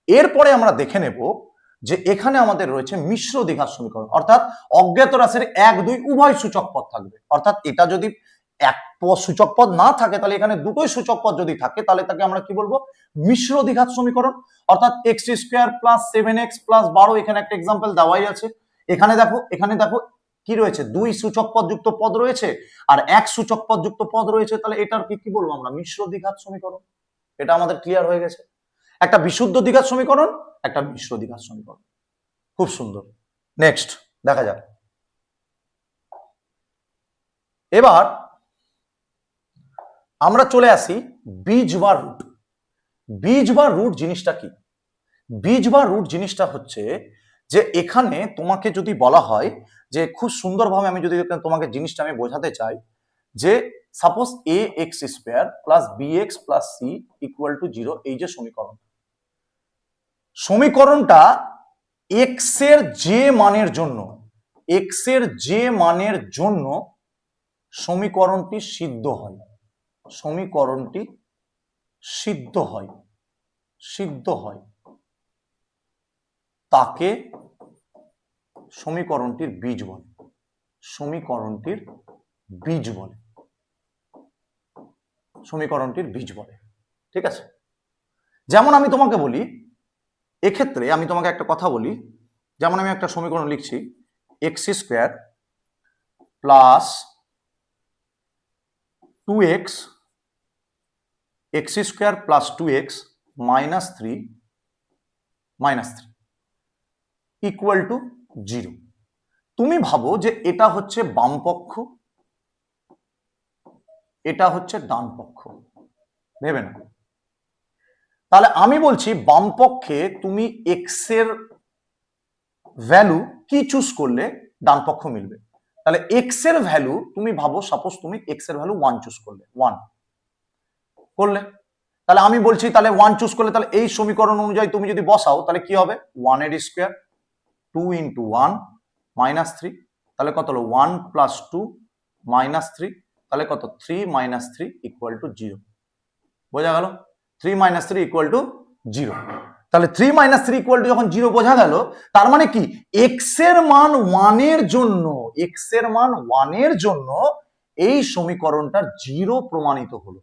এরপরে আমরা দেখে নেব যে এখানে আমাদের রয়েছে মিশ্র দ্বিঘাত সমীকরণ, অর্থাৎ অজ্ঞাত রাশির 1, 2 উভয় সূচক পদ থাকবে। অর্থাৎ এটা যদি এক সূচক পদ না থাকে, তাহলে এখানে দুটোই সূচক পদ যদি থাকে, তাহলে তাকে আমরা কি বলবো, মিশ্র দ্বিঘাত সমীকরণ। অর্থাৎ x square plus 7x plus 12, এখানে একটা এক্সাম্পল দেওয়াই আছে। এখানে দেখো কি রয়েছে, দুই সূচক পদ যুক্ত পদ রয়েছে আর এক সূচক পদ যুক্ত পদ রয়েছে, তাহলে এটার কি বলবো আমরা, মিশ্র দ্বিঘাত সমীকরণ। এটা আমাদের ক্লিয়ার হয়ে গেছে, একটা বিশুদ্ধ দ্বিঘাত সমীকরণ, একটা মিশ্র দ্বিঘাত সমীকরণ। খুব সুন্দর। নেক্সট দেখা যাক। এবার আমরা চলে আসি বীজ বা রুট। বীজ বা রুট জিনিসটা কি? বীজ বা রুট জিনিসটা হচ্ছে যে এখানে তোমাকে যদি বলা হয় যে খুব সুন্দরভাবে আমি যদি তোমাকে জিনিসটা আমি বোঝাতে চাই, যে suppose a x square plus b x plus c equal to 0, এই যে সমীকরণটা এক্স এর যে মানের জন্য সমীকরণটি সিদ্ধ হয়, তাকে সমীকরণটির বীজ বলে। ঠিক আছে? যেমন আমি তোমাকে বলি, এক্ষেত্রে আমি তোমাকে একটা কথা বলি, যেমন আমি একটা সমীকরণ লিখছি, x square plus 2x, x square plus 2x minus 3 equal to 0। তুমি ভাবো যে এটা হচ্ছে বাম পক্ষ, এটা হচ্ছে ডান পক্ষ, ভেবে না। তাহলে আমি বলছি বাম পক্ষে তুমি এক্স এর ভ্যালু কি চুজ করলে ডান পক্ষ মিলবে? তাহলে এক্স এর ভ্যালু তুমি ভাবো, সাপোজ তুমি এক্স এর ভ্যালু 1 চুজ করলে, 1 করলে, তাহলে আমি বলছি তাহলে 1 চুজ করলে তাহলে এই সমীকরণ অনুযায়ী তুমি যদি বসাও তাহলে কি হবে? 1 এর স্কোয়ার 2 ইন্টু 1 মাইনাস 3, তাহলে কত হলো 1 প্লাস 2 মাইনাস 3, তাহলে কত 3 মাইনাস 3 ইকুয়াল টু 0। বোঝা গেল? 3 মাইনাস 3 ইকুয়াল টু 0। তাহলে 3 মাইনাস 3 ইকুয়াল টু যখন 0 বোঝা গেল, তার মানে কি এক্স এর মান 1 এর জন্য, এক্স এর মান 1 এর জন্য এই সমীকরণটার 0 প্রমাণিত হলো,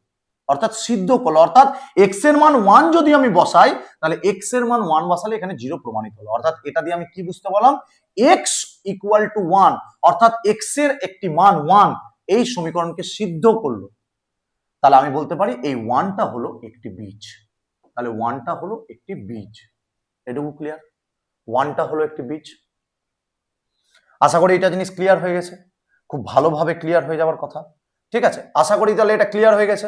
অর্থাৎ সিদ্ধ করলো। অর্থাৎ এক্স এর মান 1 যদি আমি বসাই তাহলে এক্স এর মান 1 বসালে এখানে 0 প্রমাণিত হলো। অর্থাৎ এটা দিয়ে আমি কি বুঝতে পারলাম? এক্স ইকুয়াল টু 1, অর্থাৎ এক্স এর একটি মান 1 এই সমীকরণকে সিদ্ধ করলো। তাহলে আমি বলতে পারি এই 1টা হলো একটি বীজ। তাহলে 1টা হলো একটি বীজ। এটুকু ক্লিয়ার? 1টা হলো একটি বীজ। আশা করি এটা জিনিস ক্লিয়ার হয়ে গেছে, খুব ভালোভাবে ক্লিয়ার হয়ে যাওয়ার কথা। ঠিক আছে, আশা করি তাহলে এটা ক্লিয়ার হয়ে গেছে।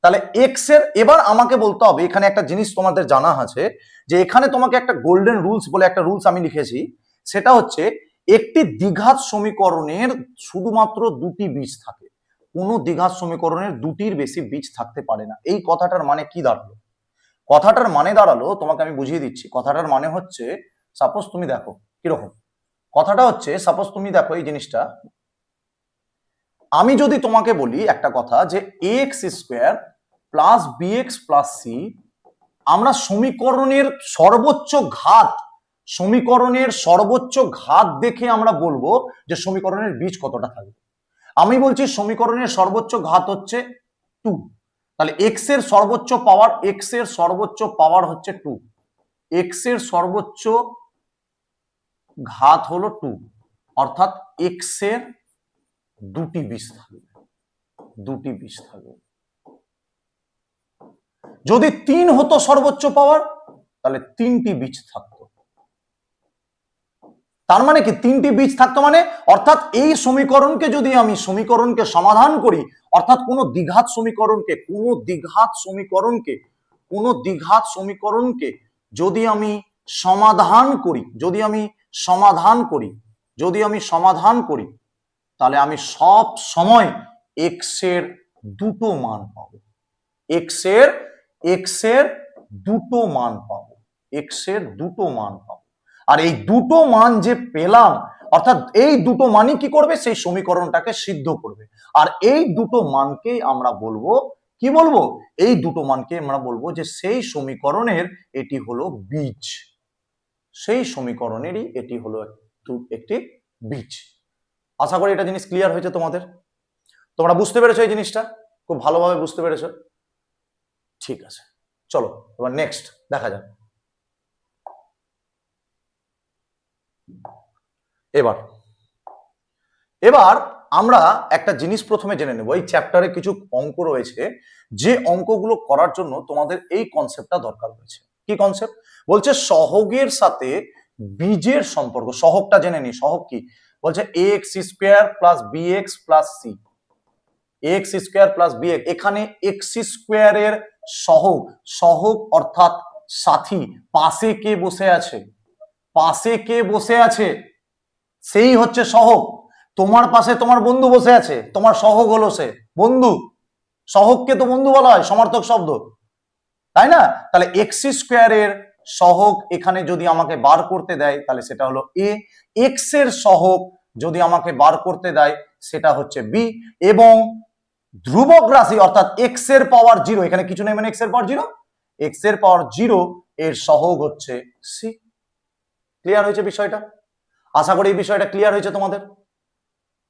তাহলে এক্স এর এবার আমাকে বলতে হবে, এখানে একটা জিনিস তোমাদের জানা আছে যে এখানে তোমাকে একটা গোল্ডেন রুলস বলে একটা রুলস আমি লিখেছি, সেটা হচ্ছে একটি দ্বিঘাত সমীকরণের শুধুমাত্র দুটি বীজ থাকে, কোনো দ্বিঘাত সমীকরণের দুটির বেশি বীজ থাকতে পারে না। এই কথাটার মানে কি দাঁড়ালো? কথাটার মানে দাঁড়ালো, তোমাকে আমি বুঝিয়ে দিচ্ছি। কথাটার মানে হচ্ছে, সাপোজ তুমি দেখো কিরকম কথাটা হচ্ছে, সাপোজ তুমি দেখো এই জিনিসটা, আমি যদি তোমাকে বলি একটা কথা যে x square plus bx plus c, আমরা সমীকরণের সর্বোচ্চ ঘাত, সমীকরণের সর্বোচ্চ ঘাত দেখে আমরা বলবো যে সমীকরণের বীজ কতটা থাকবে। আমি বলছি সমীকরণের সর্বোচ্চ ঘাত হচ্ছে 2, তাহলে এক্স এর সর্বোচ্চ পাওয়ার, এক্স এর সর্বোচ্চ পাওয়ার হচ্ছে 2, এক্স এর সর্বোচ্চ ঘাত হলো 2, অর্থাৎ এক্স এর দুটি বীজ থাকবে, দুটি বীজ থাকবে। যদি 3 হতো সর্বোচ্চ পাওয়ার তাহলে 3টি বীজ থাকতো। তার মানে কি 3টি বীজ থাকতো মানে, অর্থাৎ এই সমীকরণকে যদি আমি সমীকরণকে সমাধান করি, অর্থাৎ কোন দ্বিঘাত সমীকরণকে, কোন দ্বিঘাত সমীকরণকে, কোন দ্বিঘাত সমীকরণকে যদি আমি সমাধান করি, যদি আমি সমাধান করি, যদি আমি সমাধান করি, তাহলে আমি সব সময় এক্স এর দুটো মান পাবো, এক্স এর দুটো মান পাবো, এক্স এর দুটো মান পাবো। আর এই দুটো মান যে পেলাম, অর্থাৎ এই দুটো মানই কি করবে? সেই সমীকরণটাকে সিদ্ধ করবে। আর এই দুটো মানকেই আমরা বলবো, কি বলবো? এই দুটো মানকে আমরা বলবো যে সেই সমীকরণের এটি হলো বীজ, সেই সমীকরণেরই এটি হলো একটি বীজ। আশা করি এটা জিনিস ক্লিয়ার হয়েছে তোমাদের, তোমরা বুঝতে পেরেছো এই জিনিসটা, খুব ভালোভাবে বুঝতে পেরেছো। ঠিক আছে, চলো এবার নেক্সট দেখা যাক। এবার এবার আমরা একটা জিনিস প্রথমে জেনে নেব, এই চ্যাপ্টারে কিছু অঙ্ক রয়েছে, যে অঙ্কগুলো করার জন্য তোমাদের এই কনসেপ্টটা দরকার হয়েছে। কি কনসেপ্ট? বলছে সহগের সাথে বীজের সম্পর্ক। সহগটা জেনে নি, সহগ কি? বলছে x square plus bx plus c, x square plus bx, এখানে এক্স স্কোয়ারের সহগ, সহগ অর্থাৎ সাথী, পাশে কে বসে আছে, পাশে কে বসে আছে সেই হচ্ছে সহগ। তোমার পাশে তোমার বন্ধু বসে আছে, তোমার সহগ হলো সে বন্ধু। সহগকে তো বন্ধু বলা হয়, সমার্থক শব্দ, তাই না? তাহলে এক্স স্কোয়ারের সহগ এখানে যদি আমাকে বার করতে দেয় তাহলে সেটা হলো এ, এক্স এর সহগ যদি আমাকে বার করতে দেয় সেটা হচ্ছে বি, এবং ধ্রুবক রাশি অর্থাৎ এক্স এর পাওয়ার 0, এখানে কিছু নেই মানে এক্স এর পাওয়ার 0, এক্স এর পাওয়ার 0 এর সহগ হচ্ছে সি। ক্লিয়ার হয়েছে বিষয়টা? আশা করি এই বিষয়টা ক্লিয়ার হয়েছে তোমাদের।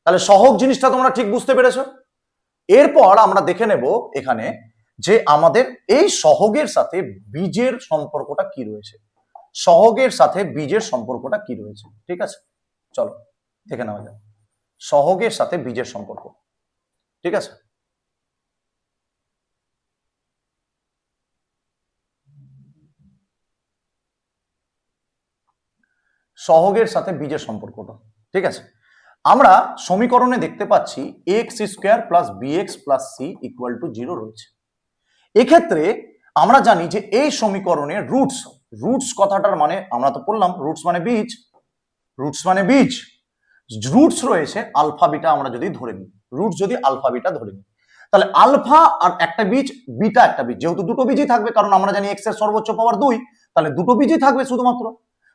তাহলে সহগ জিনিসটা তোমরা ঠিক বুঝতে পেরেছো। এরপর আমরা দেখে নেব এখানে যে আমাদের এই সহগের সাথে বীজের সম্পর্কটা কি রয়েছে, সহগের সাথে বীজের সম্পর্কটা কি রয়েছে। ঠিক আছে, চলো দেখে নেওয়া যাক সহগের সাথে বীজের সম্পর্ক। ঠিক আছে, সহগের সাথে বীজের সম্পর্কটা। ঠিক আছে, আমরা সমীকরণে দেখতে পাচ্ছি x square plus bx plus c equal to 0 রয়েছে। এক্ষেত্রে আমরা জানি যে এই সমীকরণের রুটস, রুটস কথাটার মানে আমরা তো পড়লাম রুটস মানে বীজ, রুটস মানে বীজ, রুটস রয়েছে আলফা বিটা আমরা যদি ধরে নিই, রুটস যদি আলফা বিটা ধরে নিই, তাহলে আলফা আর একটা বীজ, বিটা একটা বীজ, যেহেতু দুটো বীজই থাকবে কারণ আমরা জানি এক্স এর সর্বোচ্চ পাওয়ার 2, তাহলে দুটো বীজই থাকবে শুধুমাত্র।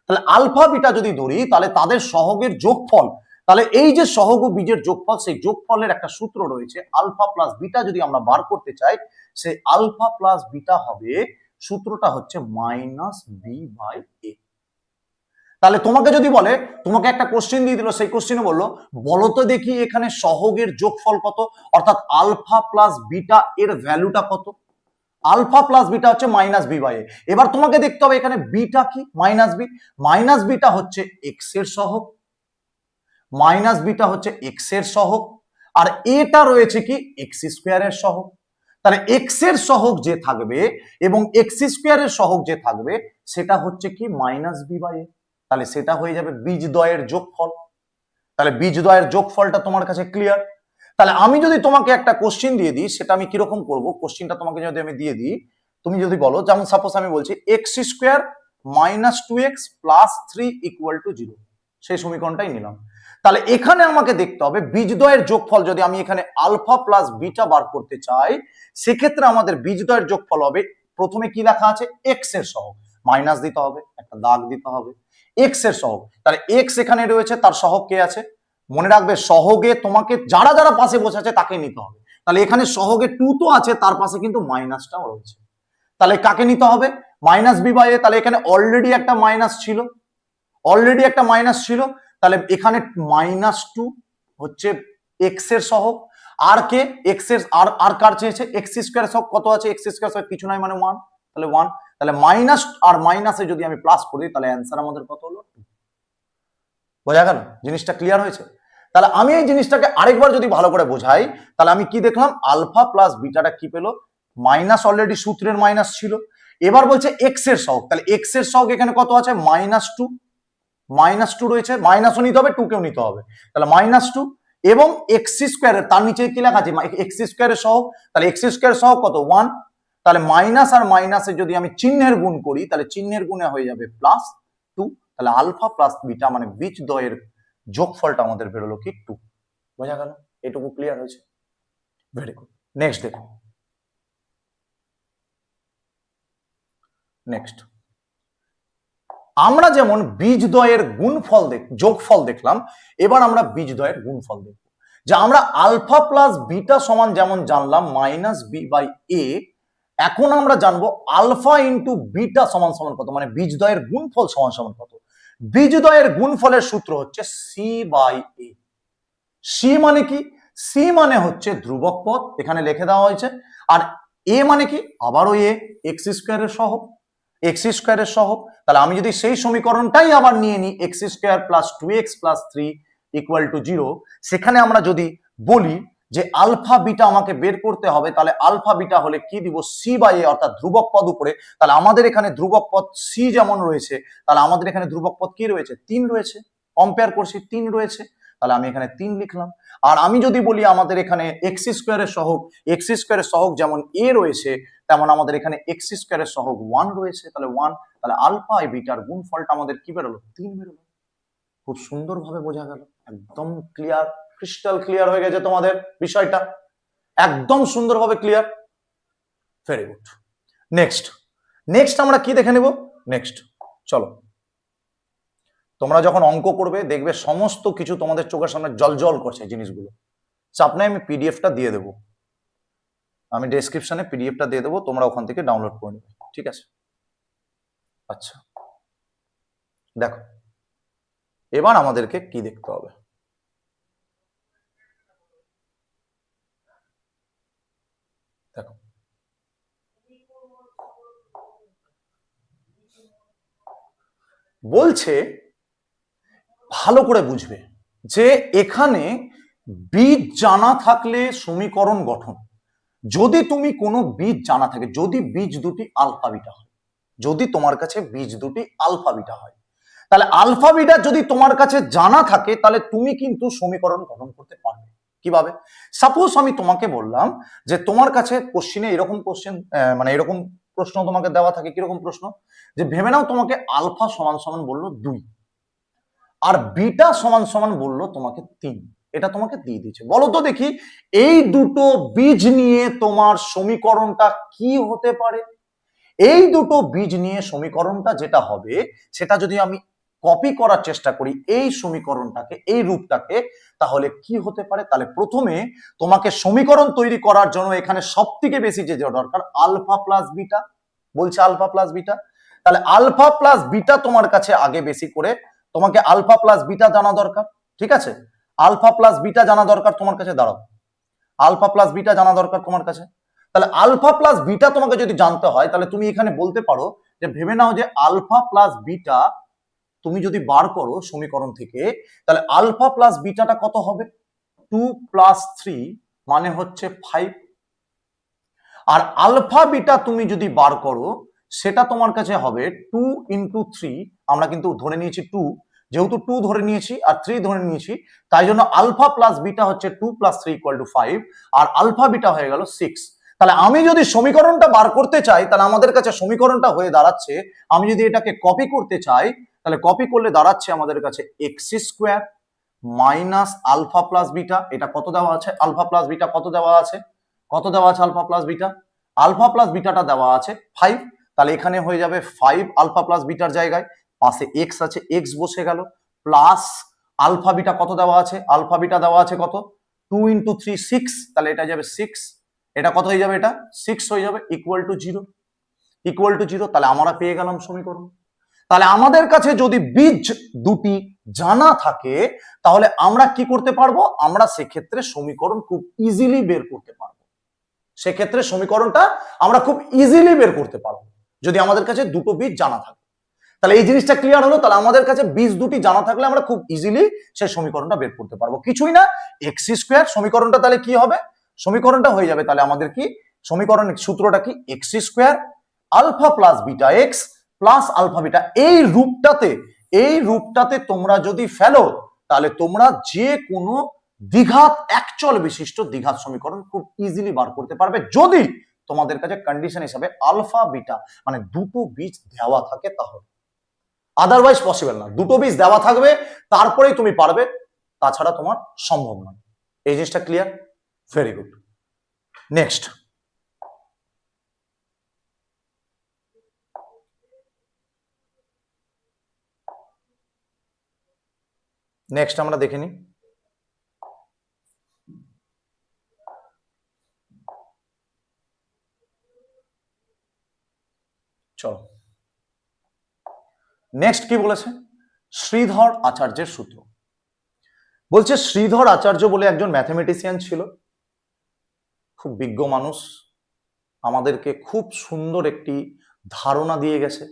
তাহলে আলফা বিটা যদি ধরি তাহলে তাদের সহগের যোগফল, তাহলে এই যে সহগ ও বীজের যোগফল, সেই যোগফলের একটা সূত্র রয়েছে আলফা প্লাস বিটা, যদি আমরা বার করতে চাই সেই আলফা প্লাস বিটা হবে, সূত্রটা হচ্ছে মাইনাস বি বাই এ। তাহলে তোমাকে যদি বলে, তোমাকে একটা কোশ্চেন দিয়ে দিল, সেই কোশ্চেনে বললো বলো তো দেখি এখানে সহগের যোগফল কত, অর্থাৎ আলফা প্লাস বিটা এর ভ্যালুটা কত, আলফা প্লাস বিটা হচ্ছে মাইনাস বি বাই এ। এবার তোমাকে দেখতে হবে এখানে বিটা কি, মাইনাস বিটা হচ্ছে এক্স এর সহগ, মাইনাস বিটা হচ্ছে এক্স এর সহগ, আর এটা রয়েছে কি এক্স স্কোয়ারের সহগ। তাহলে এক্স এর সহগ যে থাকবে এবং এক্স স্কোয়ারের সহগ যে থাকবে সেটা হচ্ছে কি মাইনাস বি বাই এ, তাহলে সেটা হয়ে যাবে বীজদ্বয়ের যোগফল। তাহলে বীজদ্বয়ের যোগফলটা তোমার কাছে ক্লিয়ার। তাহলে আমি যদি তোমাকে একটা কোশ্চেন দিয়ে দিই, সেটা আমি কিরকম করব, কোশ্চেনটা তোমাকে যদি আমি দিয়ে দিই, তুমি যদি বলো, যেমন সাপোজ আমি বলছি x square minus 2x plus 3 equal to 0, সেই সমীকরণটাই নিলাম। তাহলে এখানে আমাকে দেখতে হবে বীজদ্বয়ের যোগফল, যদি আমি এখানে আলফা প্লাস বিটা বার করতে চাই সেক্ষেত্রে আমাদের বীজদ্বয়ের যোগফল হবে, প্রথমে কি লেখা আছে এক্স এর সহগ, মাইনাস দিতে হবে, একটা দাগ দিতে হবে, এক্স এর সহগ, তাহলে এক্স এখানে রয়েছে, তার সহগ কে আছে, মনে রাখবে সহগে তোমাকে যারা যারা পাশে বসেছে তাকে নিতে হবে। তাহলে এখানে সহগে 2 তো আছে, তার পাশে কিন্তু মাইনাসটাও রয়েছে, তাহলে কাকে নিতে হবে মাইনাস বি বাই এ। তাহলে এখানে অলরেডি একটা মাইনাস ছিল, তাহলে এখানে -2 হচ্ছে এক্স এর সহগ, আর কে এক্স এর আর কার চেয়েছে এক্স স্কোয়ার সহগ কত আছে, এক্স স্কোয়ার সহগ কিছু নাই মানে 1, তাহলে 1, তাহলে মাইনাস আর মাইনাসে যদি আমি প্লাস করি তাহলে অ্যান্সার আমাদের কত হলো 2। বোঝা গেল, জিনিসটা ক্লিয়ার হয়েছে। তাহলে আমি এই জিনিসটাকে আরেকবার যদি ভালো করে বোঝাই, তাহলে আমি কি দেখলাম আলফা প্লাস বিটাটা কি পেলো, মাইনাস, অলরেডি সূত্রের মাইনাস ছিল, এবার বলছে এক্স এর সহগ, তাহলে এক্স এর সহগ এখানে কত আছে -2 রয়েছে, মাইনাসও নিতে হবে 2 কেও নিতে হবে, তাহলে -2 এবং এক্স স্কোয়ারের তার নিচে কি লেখা আছে এক্স স্কোয়ারের সহগ, তাহলে এক্স স্কোয়ারের সহগ কত 1, তাহলে মাইনাস আর মাইনাসে যদি আমি চিহ্নের গুণ করি তাহলে চিহ্নের গুণে হয়ে যাবে +2, তাহলে আলফা প্লাস বিটা মানে বীজদ্বয়ের যোগফলটা আমাদের বেরোলো কি 2। বোঝা গেল, এটুকু ক্লিয়ার হয়েছে, ভেরি গুড। নেক্সট দেখো, নেক্সট আমরা যেমন বীজদ্বয়ের গুণফল যোগফল দেখলাম, এবার আমরা বীজদ্বয়ের গুণফল দেখব, যে আমরা আলফা প্লাস বিটা সমান যেমন জানলাম মাইনাস বি বাই এ, এখন আমরা জানবো আলফা ইন্টু বিটা সমান সমান কত, মানে বীজদ্বয়ের গুণফল সমান সমান কত। বীজদ্বয়ের গুণফলের সূত্র হচ্ছে সি বাই এ। সি মানে কি, সি মানে হচ্ছে ধ্রুবক পদ, এখানে লিখে দেওয়া হয়েছে, আর এ মানে কি আবারও এ, এক্স স্কোয়ারের সহগ, তাহলে আমি যদি সেই সমীকরণটাই আবার নিয়ে নিই x square plus 2x plus 3 equal to 0, সেখানে আমরা যদি বলি যে আলফা বিটা আমাকে বের করতে হবে, তাহলে আলফা বিটা হলে কি দিব সি বাই এ, অর্থাৎ ধ্রুবক পদ উপরে, তাহলে আমাদের এখানে ধ্রুবক পদ সি যেমন রয়েছে, তাহলে আমাদের এখানে ধ্রুবক পদ কি রয়েছে 3 রয়েছে, কম্পেয়ার করছি 3 রয়েছে, তাহলে আমি এখানে 3 লিখলাম। আর আমি যদি বলি আমাদের এখানে এক্স স্কোয়ারের সহগ যেমন এ রয়েছে, তেমন আমাদের এখানে এক্স স্কোয়ারের সহগ 1 রয়েছে, তাহলে 1, তাহলে আলফা আর বিটার গুণফলটা আমাদের কি বেরোলো 3 বেরোলো। খুব সুন্দরভাবে বোঝা গেল, একদম ক্লিয়ার, ক্রিস্টাল ক্লিয়ার হয়ে গেছে তোমাদের বিষয়টা, একদম সুন্দরভাবে ক্লিয়ার, ভেরি গুড। নেক্সট আমরা কি দেখে নেব, নেক্সট চলো, তোমরা যখন অঙ্ক করবে দেখবে সমস্ত কিছু তোমাদের চোখের সামনে জল করছে জিনিসগুলো, চাপ নাই, আমি পিডিএফটা দিয়ে দেবো, আমি ডেসক্রিপশনে পিডিএফটা দিয়ে দেবো, তোমরা ওখান থেকে ডাউনলোড করে নেবে, ঠিক আছে। আচ্ছা দেখো, এবার আমাদেরকে কি দেখতে হবে, দেখো বলছে ভালো করে বুঝবে যে এখানে বীজ জানা থাকলে সমীকরণ গঠন, যদি তুমি কোনো বীজ জানা থাকে, যদি বীজ দুটি আলফা বিটা হয়, যদি তোমার কাছে বীজ দুটি আলফা বিটা হয়, তাহলে আলফা বিটা যদি তোমার কাছে জানা থাকে তাহলে তুমি কিন্তু সমীকরণ গঠন করতে পারবে। কিভাবে, সাপোজ আমি তোমাকে বললাম যে তোমার কাছে কোশ্চেনে এরকম মানে এরকম প্রশ্ন তোমাকে দেওয়া থাকে, কিরকম প্রশ্ন, যে ভেবে নাও তোমাকে আলফা সমান সমান বললো 2, আর বিটা সমান সমান বললো তোমাকে 3, এটা তোমাকে দিয়ে দিচ্ছে। বলো তো দেখি এই দুটো বীজ নিয়ে তোমার সমীকরণটা কি হতে পারে? এই দুটো বীজ নিয়ে সমীকরণটা যেটা হবে সেটা যদি আমি কপি করার চেষ্টা করি এই সমীকরণটাকে, এই রূপটাকে, তাহলে কি হতে পারে? তাহলে প্রথমে তোমাকে সমীকরণ তৈরি করার জন্য এখানে সব থেকে বেশি যে দরকার আলফা প্লাস বিটা, বলছে আলফা প্লাস বিটা। তাহলে আলফা প্লাস বিটা তোমার কাছে আগে বেশি করে তোমাকে আলফা প্লাস বিটা জানা দরকার, ঠিক আছে? আলফা প্লাস বিটা জানা দরকার তোমার কাছে, দাঁড়াও, আলফা প্লাস বিটা জানা দরকার তোমার কাছে। তাহলে আলফা প্লাস বিটা তোমাকে যদি জানতে হয় তাহলে তুমি এখানে বলতে পারো যে ভেবে নাও যে আলফা প্লাস বিটা তুমি যদি বার করো সমীকরণ থেকে, তাহলে আলফা প্লাস বিটাটা কত হবে? 2 + 3 মানে হচ্ছে 5। আর আলফা বিটা তুমি যদি বার করো সেটা তোমার কাছে হবে 2 × 3, আমরা কিন্তু ধরে নিয়েছি 2, যেহেতু 2 ধরে নিয়েছি আর 3 ধরে নিয়েছি, তাই জন্য আলফা প্লাস বিটা হচ্ছে 2 + 3 = 5, আর আলফা বিটা হয়ে গেল 6। তাহলে আমি যদি সমীকরণটা বার করতে চাই তাহলে আমাদের কাছে সমীকরণটা হয়ে দাঁড়াচ্ছে, আমি যদি এটাকে কপি করতে চাই তাহলে কপি করলে দাঁড়াচ্ছে আমাদের কাছে x² minus alpha plus beta, এটা কত দেওয়া আছে? আলফা প্লাস বিটা কত দেওয়া আছে? কত দেওয়া আছে alpha plus beta? Alpha plus বিটাটা দেওয়া আছে 5, তাহলে এখানে হয়ে যাবে 5 আলফা প্লাস বিটার জায়গায়, পাশে x আছে, x বসে গেল, প্লাস আলফা বিটা কত দেওয়া আছে? আলফা বিটা দেওয়া আছে কত? 2 × 3 6, তাহলে এটা যাবে 6, এটা কত হয়ে যাবে? এটা 6 হয়ে যাবে, ইকুয়াল টু 0, ইকুয়াল টু 0। তাহলে আমরা পেয়ে গেলাম সমীকরণ। তাহলে আমাদের কাছে যদি বীজ দুটি জানা থাকে তাহলে আমরা কি করতে পারবো? আমরা সেক্ষেত্রে সমীকরণ খুব ইজিলি বের করতে পারবো। সেক্ষেত্রে সমীকরণটা আমরা খুব ইজিলি বের করতে পারবো যদি আমাদের কাছে দুটো বীজ জানা থাকে। তাহলে এই জিনিসটা ক্লিয়ার হলো। তাহলে আমাদের কাছে বীজ দুটি জানা থাকলে আমরা খুব ইজিলি সেই সমীকরণটা বের করতে পারবো। কিছুই না, x² সমীকরণটা তাহলে কি হবে? সমীকরণটা হয়ে যাবে তাহলে আমাদের কি সমীকরণের সূত্রটা কি? x² alpha plus beta x plus alpha beta. এই রূপটাতে তোমরা যদি ফেলো তাহলে তোমরা যে কোনো দ্বিঘাত একচল বিশিষ্ট দ্বিঘাত সমীকরণ খুব ইজিলি বার করতে পারবে যদি তোমাদের কাছে কন্ডিশন হিসাবে আলফা বিটা মানে দুটো বীজ দেওয়া থাকে, তাহলে আদারওয়াইজ পসিবল না। দুটো বীজ দেওয়া থাকবে তারপরেই তুমি পারবে, তাছাড়া তোমার সম্ভব নয়। এই জিনিসটা ক্লিয়ার? Very good. নেক্সট আমরা দেখে নিই। চলো নেক্সট কি বলেছে? শ্রীধর আচার্যের সূত্র। বলছে শ্রীধর আচার্য বলে একজন ম্যাথমেটিশিয়ান ছিল, খুব বিজ্ঞ মানুষ, আমাদেরকে খুব সুন্দর একটি ধারণা দিয়ে গেছে।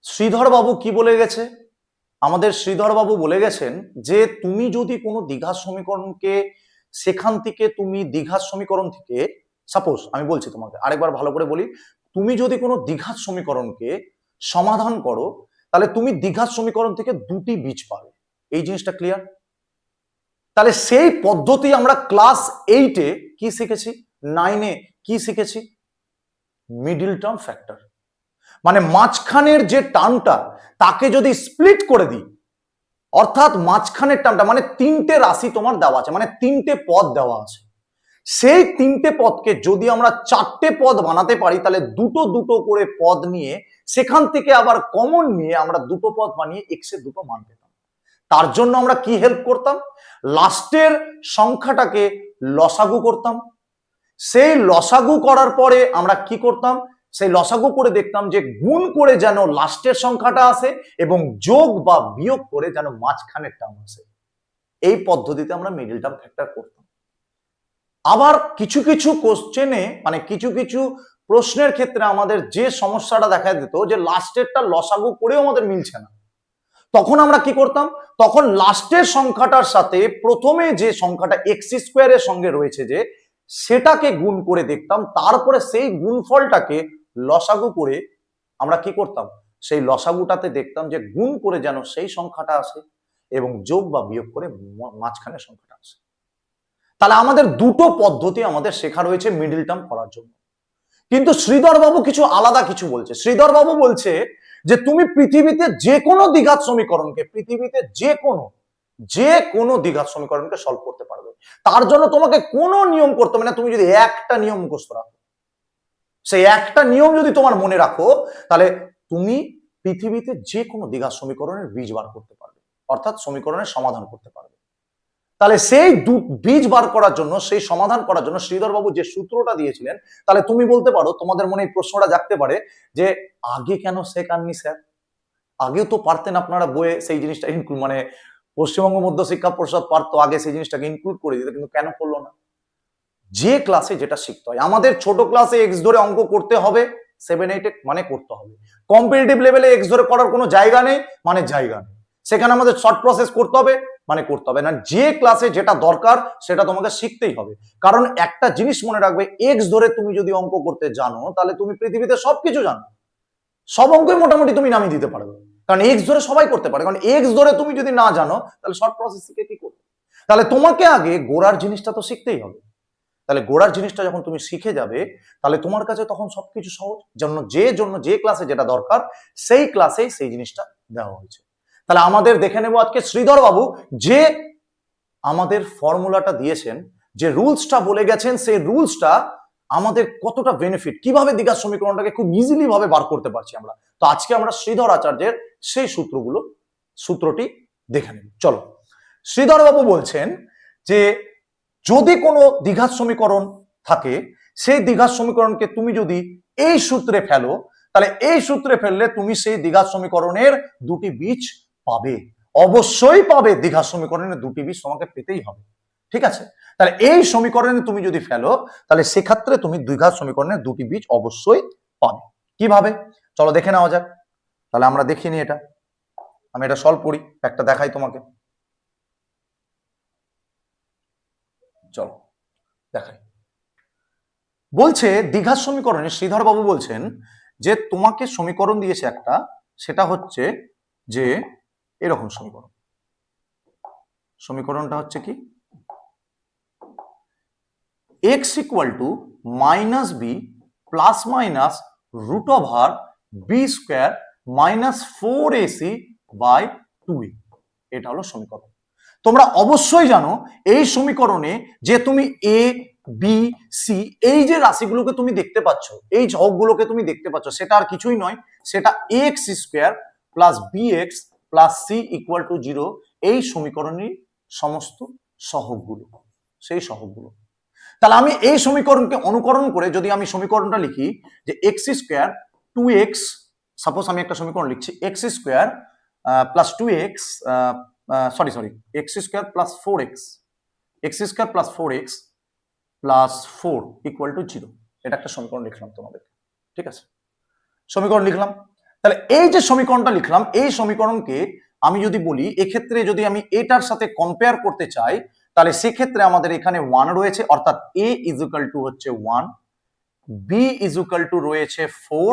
শ্রীধর বাবু কি বলে গেছে? আমাদের শ্রীধর বাবু বলে গেছেন যে তুমি যদি কোনো দ্বিঘাত সমীকরণকে সেখান থেকে তুমি দ্বিঘাত সমীকরণ থেকে, সাপোজ আমি বলছি তোমাকে আরেকবার ভালো করে বলি, তুমি যদি কোনো দ্বিঘাত সমীকরণকে সমাধান করো তাহলে তুমি দ্বিঘাত সমীকরণ থেকে দুটি বীজ পাবে। এই জিনিসটা ক্লিয়ার? তাহলে সেই পদ্ধতি আমরা ক্লাস 8-এ কি শিখেছি, 9-এ কি শিখেছি? Middle term factor. মানে মাঝখানের যে টার্মটা তাকে যদি স্প্লিট করে দিই, অর্থাৎ মাঝখানের টার্মটা মানে তিনটে রাশি তোমার দেওয়া আছে, মানে তিনটে পদ দেওয়া আছে, সেই তিনটে পদকে যদি আমরা চারটে পদ বানাতে পারি তাহলে দুটো দুটো করে পদ নিয়ে সেখান থেকে আবার কমন নিয়ে আমরা দুটো পদ বানিয়ে এক্সের দুটো মান পেতাম। তার জন্য আমরা কি হেল্প করতাম? লাস্টের সংখ্যাটাকে লসাগু করতাম। সেই লসাগু করার পরে আমরা কি করতাম? সেই লসাগু করে দেখতাম যে গুণ করে যেন লাস্টের সংখ্যাটা আসে এবং যোগ বা বিয়োগ করে যেন মাঝখানের টার্ম আসে। এই পদ্ধতিতে আমরা মিডল টার্ম ফ্যাক্টর করতাম। আবার কিছু কিছু কোশ্চেনে মানে কিছু কিছু প্রশ্নের ক্ষেত্রে আমাদের যে সমস্যাটা দেখা দিত যে লাস্টেরটা লসাগু করেও আমাদের মিলছে না, তখন আমরা কি করতাম? তখন লাস্টের সংখ্যাটার সাথে প্রথমে যে সংখ্যাটা x² এর সঙ্গে রয়েছে যে সেটাকে গুণ করে দেখতাম, তারপরে সেই গুণফলটাকে লসাগু করে আমরা কি করতাম? সেই লসাগুটাতে দেখতাম যে গুণ করে যেন সেই সংখ্যাটা আসে এবং যোগ বা বিয়োগ করে মাঝখানে সংখ্যাটা আসে। তাহলে আমাদের দুটো পদ্ধতি আমাদের শেখা রয়েছে মিডল টার্ম করার জন্য। কিন্তু শ্রীধর বাবু কিছু আলাদা কিছু বলছে। শ্রীধর বাবু বলছে যে তুমি পৃথিবীতে যে কোনো দ্বিঘাত সমীকরণকে দ্বিঘাত সমীকরণকে সলভ করতে পারবে। তার জন্য তোমাকে কোনো নিয়ম করতে হবে না। তুমি যদি একটা নিয়ম মুখস্থ রাখো, সেই একটা নিয়ম যদি তোমার মনে রাখো, তাহলে তুমি পৃথিবীতে যে কোনো দ্বিঘাত সমীকরণের বীজ বার করতে পারবে, অর্থাৎ সমীকরণের সমাধান করতে পারবে। তাহলে সেই বীজ বার করার জন্য, সেই সমাধান করার জন্য শ্রীধর বাবু যে সূত্রটা দিয়েছিলেন, তাহলে তুমি বলতে পারো, তোমাদের মনে এই প্রশ্নটা জাগতে পারে যে আগে কেন শেখাননি স্যার? আগেও তো পারতেন আপনারা বইয়ে সেই জিনিসটা মানে পশ্চিমবঙ্গ মধ্যশিক্ষা পর্ষদ পারতো আগে সেই জিনিসটাকে ইনক্লুড করে দিতে, কিন্তু কেন করলো না? যে ক্লাসে যেটা শিখতে হয়, আমাদের ছোট ক্লাসে এক্স ধরে অঙ্ক করতে হবে, 7-8 মানে করতে হবে। কম্পিটিটিভ লেভেলে এক্স ধরে করার কোনো জায়গা নেই, মানে জায়গা নেই। সেখানে আমাদের শর্ট প্রসেস করতে হবে, মানে করতে হবে না। যে ক্লাসে যেটা দরকার সেটা তোমাকে শিখতেই হবে। কারণ একটা জিনিস মনে রাখবে, এক্স ধরে তুমি যদি অঙ্ক করতে জানো, তাহলে তুমি পৃথিবীতে সবকিছু জানো, সব অঙ্কই মোটামুটি তুমি নামিয়ে দিতে পারবে। কারণ এক্স ধরে সবাই করতে পারে। কারণ এক্স ধরে তুমি যদি না জানো, তাহলে শর্ট প্রসেস শিখে কি করবে? তাহলে তোমাকে আগে গোড়ার জিনিসটা তো শিখতেই হবে। তাহলে গোড়ার জিনিসটা যখন তুমি শিখে যাবে, তাহলে তোমার কাছে তখন সবকিছু সহজ। যে ক্লাসে যেটা দরকার সেই ক্লাসেই সেই জিনিসটা দেওয়া হয়েছে। তাহলে আমাদের দেখে নেব আজকে শ্রীধর বাবু যে আমাদের ফর্মুলাটা দিয়েছেন, যে রুলসটা বলে গেছেন, সেই রুলসটা আমাদের কতটা বেনিফিট, কিভাবে দ্বিঘাত সমীকরণটাকে খুব ইজিলি ভাবে বার করতে পারছি আমরা। তো আজকে আমরা শ্রীধর আচার্যের সেই সূত্রটি দেখে নেব। চলো, শ্রীধর বাবু বলছেন যে যদি কোনো দ্বিঘাত সমীকরণ থাকে, সেই দ্বিঘাত সমীকরণকে তুমি যদি এই সূত্রে ফেলো, তাহলে এই সূত্রে ফেললে তুমি সেই দ্বিঘাত সমীকরণের দুটি বীজ পাবে, অবশ্যই পাবে। দ্বিঘাত সমীকরণের দুটি বীজ তোমাকে পেতেই হবে, ঠিক আছে? তাহলে এই সমীকরণে তুমি যদি ফেলো, তাহলে সেক্ষেত্রে তুমি দ্বিঘাত সমীকরণের দুটি বীজ অবশ্যই পাবে। কিভাবে? চলো দেখে নেওয়া যাক। তাহলে আমরা দেখিনি এটা, আমি এটা সলভ করি, একটা দেখাই তোমাকে। চলো দেখাই। বলছে দ্বিঘাত সমীকরণে শ্রীধর বাবু বলছেন যে তোমাকে সমীকরণ দিয়েছে একটা, সেটা হচ্ছে যে এরকম সমীকরণটা হচ্ছে কি, x = -b ± √b² - 4ac/2a। এটা হলো সমীকরণ। তোমরা অবশ্যই জানো এই সমীকরণে যে তুমি a b c এই যে রাশিগুলোকে তুমি দেখতে পাচ্ছ, এই সহগগুলোকে তুমি দেখতে পাচ্ছ, সেটা আর কিছুই নয়, সেটা ax² + bx + c = 0 এই সমীকরণের সমস্ত সহগগুলো, সেই সহগগুলো। তাহলে আমি এই সমীকরণকে অনুকরণ করে যদি আমি সমীকরণটা লিখি যে x² 2x, সাপোজ আমি একটা সমীকরণ লিখছি x² + 2x x² + 4x x² + 4x + 4 = 0, এটা একটা সমীকরণ লিখলাম তোমাদের, ঠিক আছে? সমীকরণ লিখলাম। তাহলে এই যে সমীকরণটা লিখলাম, এই সমীকরণকে আমি যদি বলি, এক্ষেত্রে যদি আমি এটার সাথে কম্পেয়ার করতে চাই, তাহলে সেক্ষেত্রে আমাদের এখানে 1 রয়েছে, অর্থাৎ a = হচ্ছে 1, b = রয়েছে 4,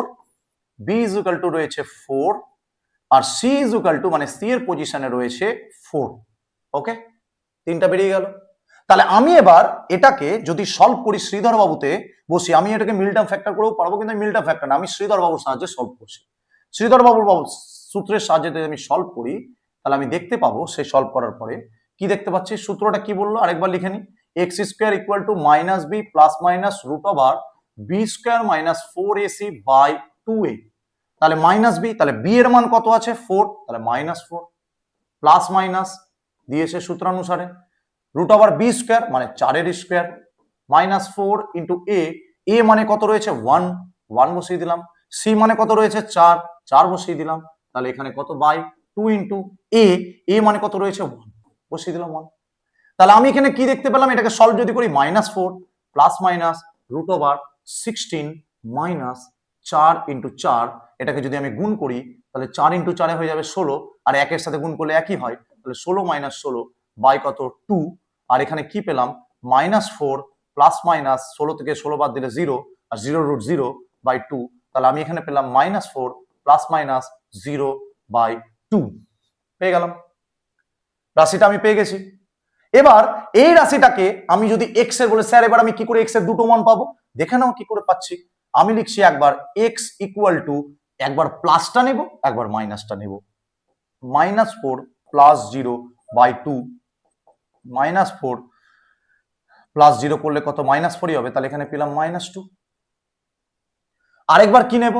b = রয়েছে 4, আর c = মানে c এর পজিশনে রয়েছে 4। ওকে, তিনটা বেরিয়ে গেল। তাহলে আমি এবার এটাকে যদি সলভ করি, শ্রীধর বাবুতে বসি, আমি এটাকে মিলটার্ম ফ্যাক্টর করেও পারবো, কিন্তু মিলটার্ম ফ্যাক্টর না, আমি শ্রীধর বাবুর সাহায্যে সলভ করছি। শ্রীধর বাবুর সূত্রের সাহায্যে যদি আমি সলভ করি, তাহলে আমি দেখতে পাবো সেই সলভ করার পরে কি দেখতে পাচ্ছি, সূত্রটা কি বললো আরেকবার লিখে নি, x² = -b ± √b² - 4ac/2a। তাহলে -b, তাহলে b এর মান কত আছে 4, তাহলে -4, প্লাস মাইনাস দিয়েছে সূত্রানুসারে √b² মানে 4 এর স্কয়ার, -4 × a মানে কত রয়েছে 1, 1 বসিয়ে দিলাম, c মানে কত রয়েছে 4, 4 বসিয়ে দিলাম, তাহলে এখানে কত বাই 2 × a মানে কত রয়েছে 1, বসিয়ে দিলাম 1। তাহলে আমি এখানে কি দেখতে পেলাম, এটাকে সলভ যদি করি, -4 প্লাস মাইনাস √16 মাইনাস 4 × 4, এটাকে যদি আমি গুণ করি, তাহলে 4 × 4 হয়ে যাবে 16, আর 1 এর সাথে গুণ করলে একই হয়, তাহলে 16 - 16 বাই কত 2, আর এখানে কি পেলাম -4 প্লাস মাইনাস 16 থেকে 16 বাদ দিলে 0, আর 0√0/2, তাহলে আমি এখানে পেলাম -4 প্লাস মাইনাস 0/2 পেয়ে গেলাম, রাশিটা আমি পেয়ে গেছি। এবার এই রাশিটাকে আমি যদি x এর বলে, স্যার এবার আমি কি করে x এর দুটো মান পাবো, দেখে নাও কি করে পাচ্ছি। আমি লিখছি একবার x = একবার প্লাসটা নেব, একবার মাইনাসটা নেব। -4 + 0/2, -4 + 0 করলে কত? -4ই হবে, তাহলে এখানে পেলাম -2। আরেকবার কি নেব?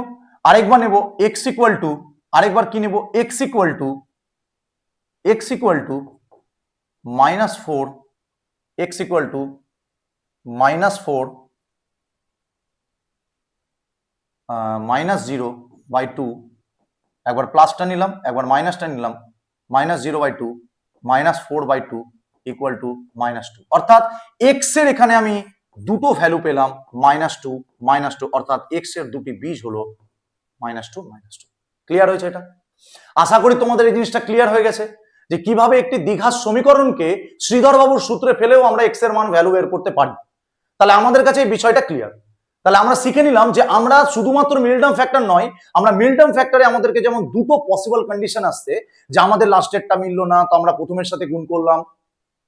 আরেকবার নেব x ইকুয়াল টু, আরেকবার কি নেব? x equal two -4, x equal two -4 -0/2, একবার প্লাসটা নিলাম, একবার মাইনাসটা নিলাম, -0/2 -4/2 ইকুয়াল টু -2। অর্থাৎ x এর এখানে আমি দুটো ভ্যালু পেলাম, -2 অর্থাৎ x এর দুটি বীজ হলো -2 -2। ক্লিয়ার হয়েছে এটা? আশা করি তোমাদের এই জিনিসটা ক্লিয়ার হয়ে গেছে যে কিভাবে একটি দ্বিঘাত সমীকরণকে শ্রীধরবাবুর সূত্রে ফেলেও আমরা x এর মান ভ্যালু বের করতে পারি। তাহলে আমাদের কাছে এই বিষয়টা ক্লিয়ার। তাহলে আমরা শিখে নিলাম যে আমরা শুধুমাত্র মিডল টার্ম ফ্যাক্টর নয়, আমরা মিডল টার্ম ফ্যাক্টরে আমাদেরকে যেমন দুটো পসিবল কন্ডিশন আসছে যে আমাদের লাস্টেরটা মিললো না, তো আমরা প্রথমের সাথে গুণ করলাম,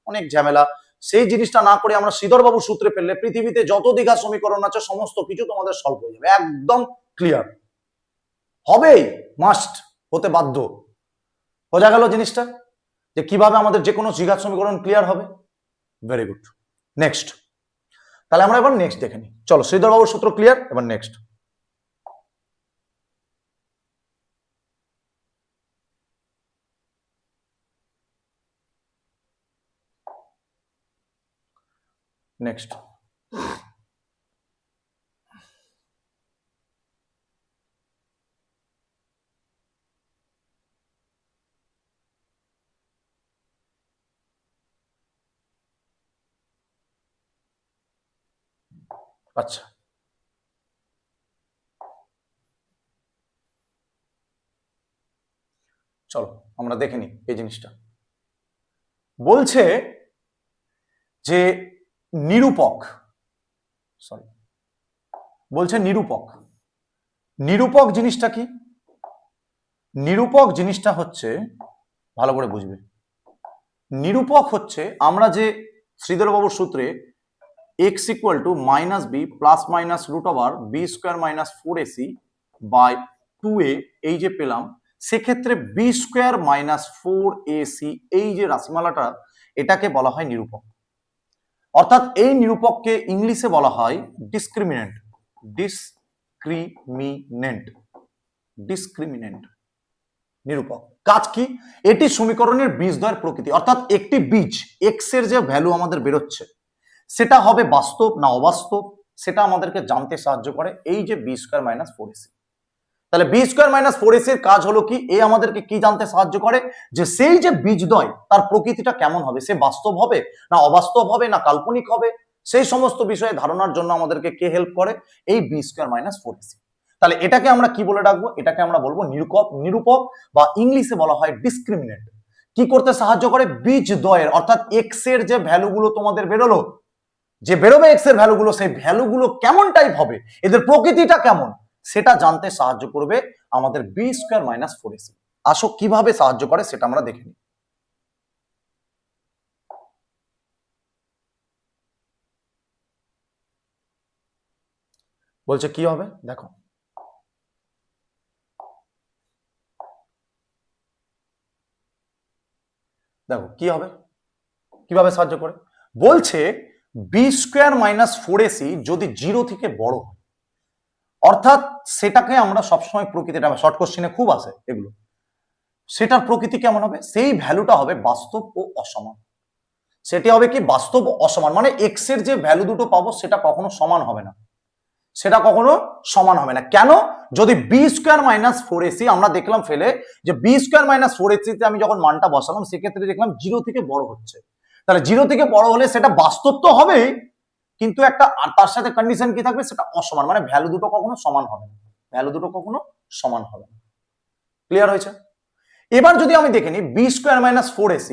অনেক ঝামেলা। সেই জিনিসটা না করে আমরা শ্রীধরবাবুর সূত্রে ফেললে পৃথিবীতে যত দ্বিঘাত সমীকরণ আছে সমস্ত কিছু তোমাদের সলভ হয়ে যাবে, একদম ক্লিয়ার হবেই, মাস্ট হতে বাধ্য। বোঝা গেল জিনিসটা যে কিভাবে আমাদের যে কোনো দ্বিঘাত সমীকরণ ক্লিয়ার হবে? Very good. নেক্সট, তাহলে আমরা এবার নেক্সট দেখে নিই। চলো, শ্রীধরবাবুর সূত্র ক্লিয়ার, এবার নেক্সট। নেক্সট, আচ্ছা চলো আমরা দেখে নিই এই জিনিসটা। বলছে যে নিরূপক, সরি বলছে নিরূপক। নিরূপক জিনিসটা কি? নিরূপক জিনিসটা হচ্ছে, ভালো করে বুঝবে, নিরূপক হচ্ছে আমরা যে শ্রীধরবাবুর সূত্রে x equal to -b plus minus √b² - 4ac by 2a এই যে পেলাম, সেক্ষেত্রে b² - 4ac এই যে রাশিমালাটা, এটাকে বলা হয় নিরূপক। অর্থাৎ এই নিরূপককে ইংলিশে বলা হয় ডিসক্রিমিনেন্ট। ডিসক্রিমিনেন্ট নিরূপক। কাজ কি? এটি সমীকরণের বীজদ্বয়ের প্রকৃতি, অর্থাৎ একটি বীজ x এর যে ভ্যালু আমাদের বেরোচ্ছে সেটা হবে বাস্তব না অবাস্তব, সেটা আমাদেরকে জানতে সাহায্য করে এই যে b² - 4ac। তাহলে b² - 4ac এর কাজ হলো কি? এ আমাদেরকে কি জানতে সাহায্য করে? যে সেই যে বীজদ্বয় তার প্রকৃতিটা কেমন হবে, সে বাস্তব হবে না অবাস্তব হবে না কাল্পনিক হবে, সেই সমস্ত বিষয়ে ধারণার জন্য আমাদেরকে কে হেল্প করে? এই b² - 4ac। তাহলে এটাকে আমরা কি বলে ডাকবো? এটাকে আমরা বলবো নিরূপক বা ইংলিশে বলা হয় ডিসক্রিমিনেন্ট। কি করতে সাহায্য করে? বীজদ্বয়ের, অর্থাৎ এক্স এর যে ভ্যালুগুলো তোমাদের বেরোলো, যে বেরোবে এক্স এর ভ্যালুগুলো, সেই ভ্যালুগুলো কেমন টাইপ হবে, এদের প্রকৃতিটা কেমন, সেটা জানতে সাহায্য করবে আমাদের b² - 4ac। আসো কিভাবে সাহায্য করে সেটা আমরা দেখে নিই। বলছে কি হবে, দেখো দেখো কি হবে, কিভাবে সাহায্য করে। বলছে b² - 4ac যদি 0 থেকে বড় হয়, অর্থাৎ সেটাকে আমরা সবসময় প্রকৃতিটা, শর্ট কোশ্চেনে খুব আসে এগুলো, সেটার প্রকৃতি কেমন হবে? সেই ভ্যালুটা হবে বাস্তব ও অসমান। সেটি হবে কি? বাস্তব অসমান, মানে এক্স এর যে ভ্যালু দুটো পাবো সেটা কখনো সমান হবে না, সেটা কখনো সমান হবে না। কেন? যদি b² - 4ac আমরা দেখলাম ফেলে যে b² - 4ac তে আমি যখন মানটা বসালাম সেক্ষেত্রে দেখলাম 0 থেকে বড় হচ্ছে, তাহলে 0 থেকে বড় হলে সেটা বাস্তব তো হবেই, কিন্তু একটা তার সাথে কন্ডিশন কি থাকবে? সেটা অসমান, মানে ভ্যালু দুটো কখনো সমান হবে না, ভ্যালু দুটো কখনো সমান হবে না। ক্লিয়ার হয়েছে? এবার যদি আমি দেখে নিই b² - 4ac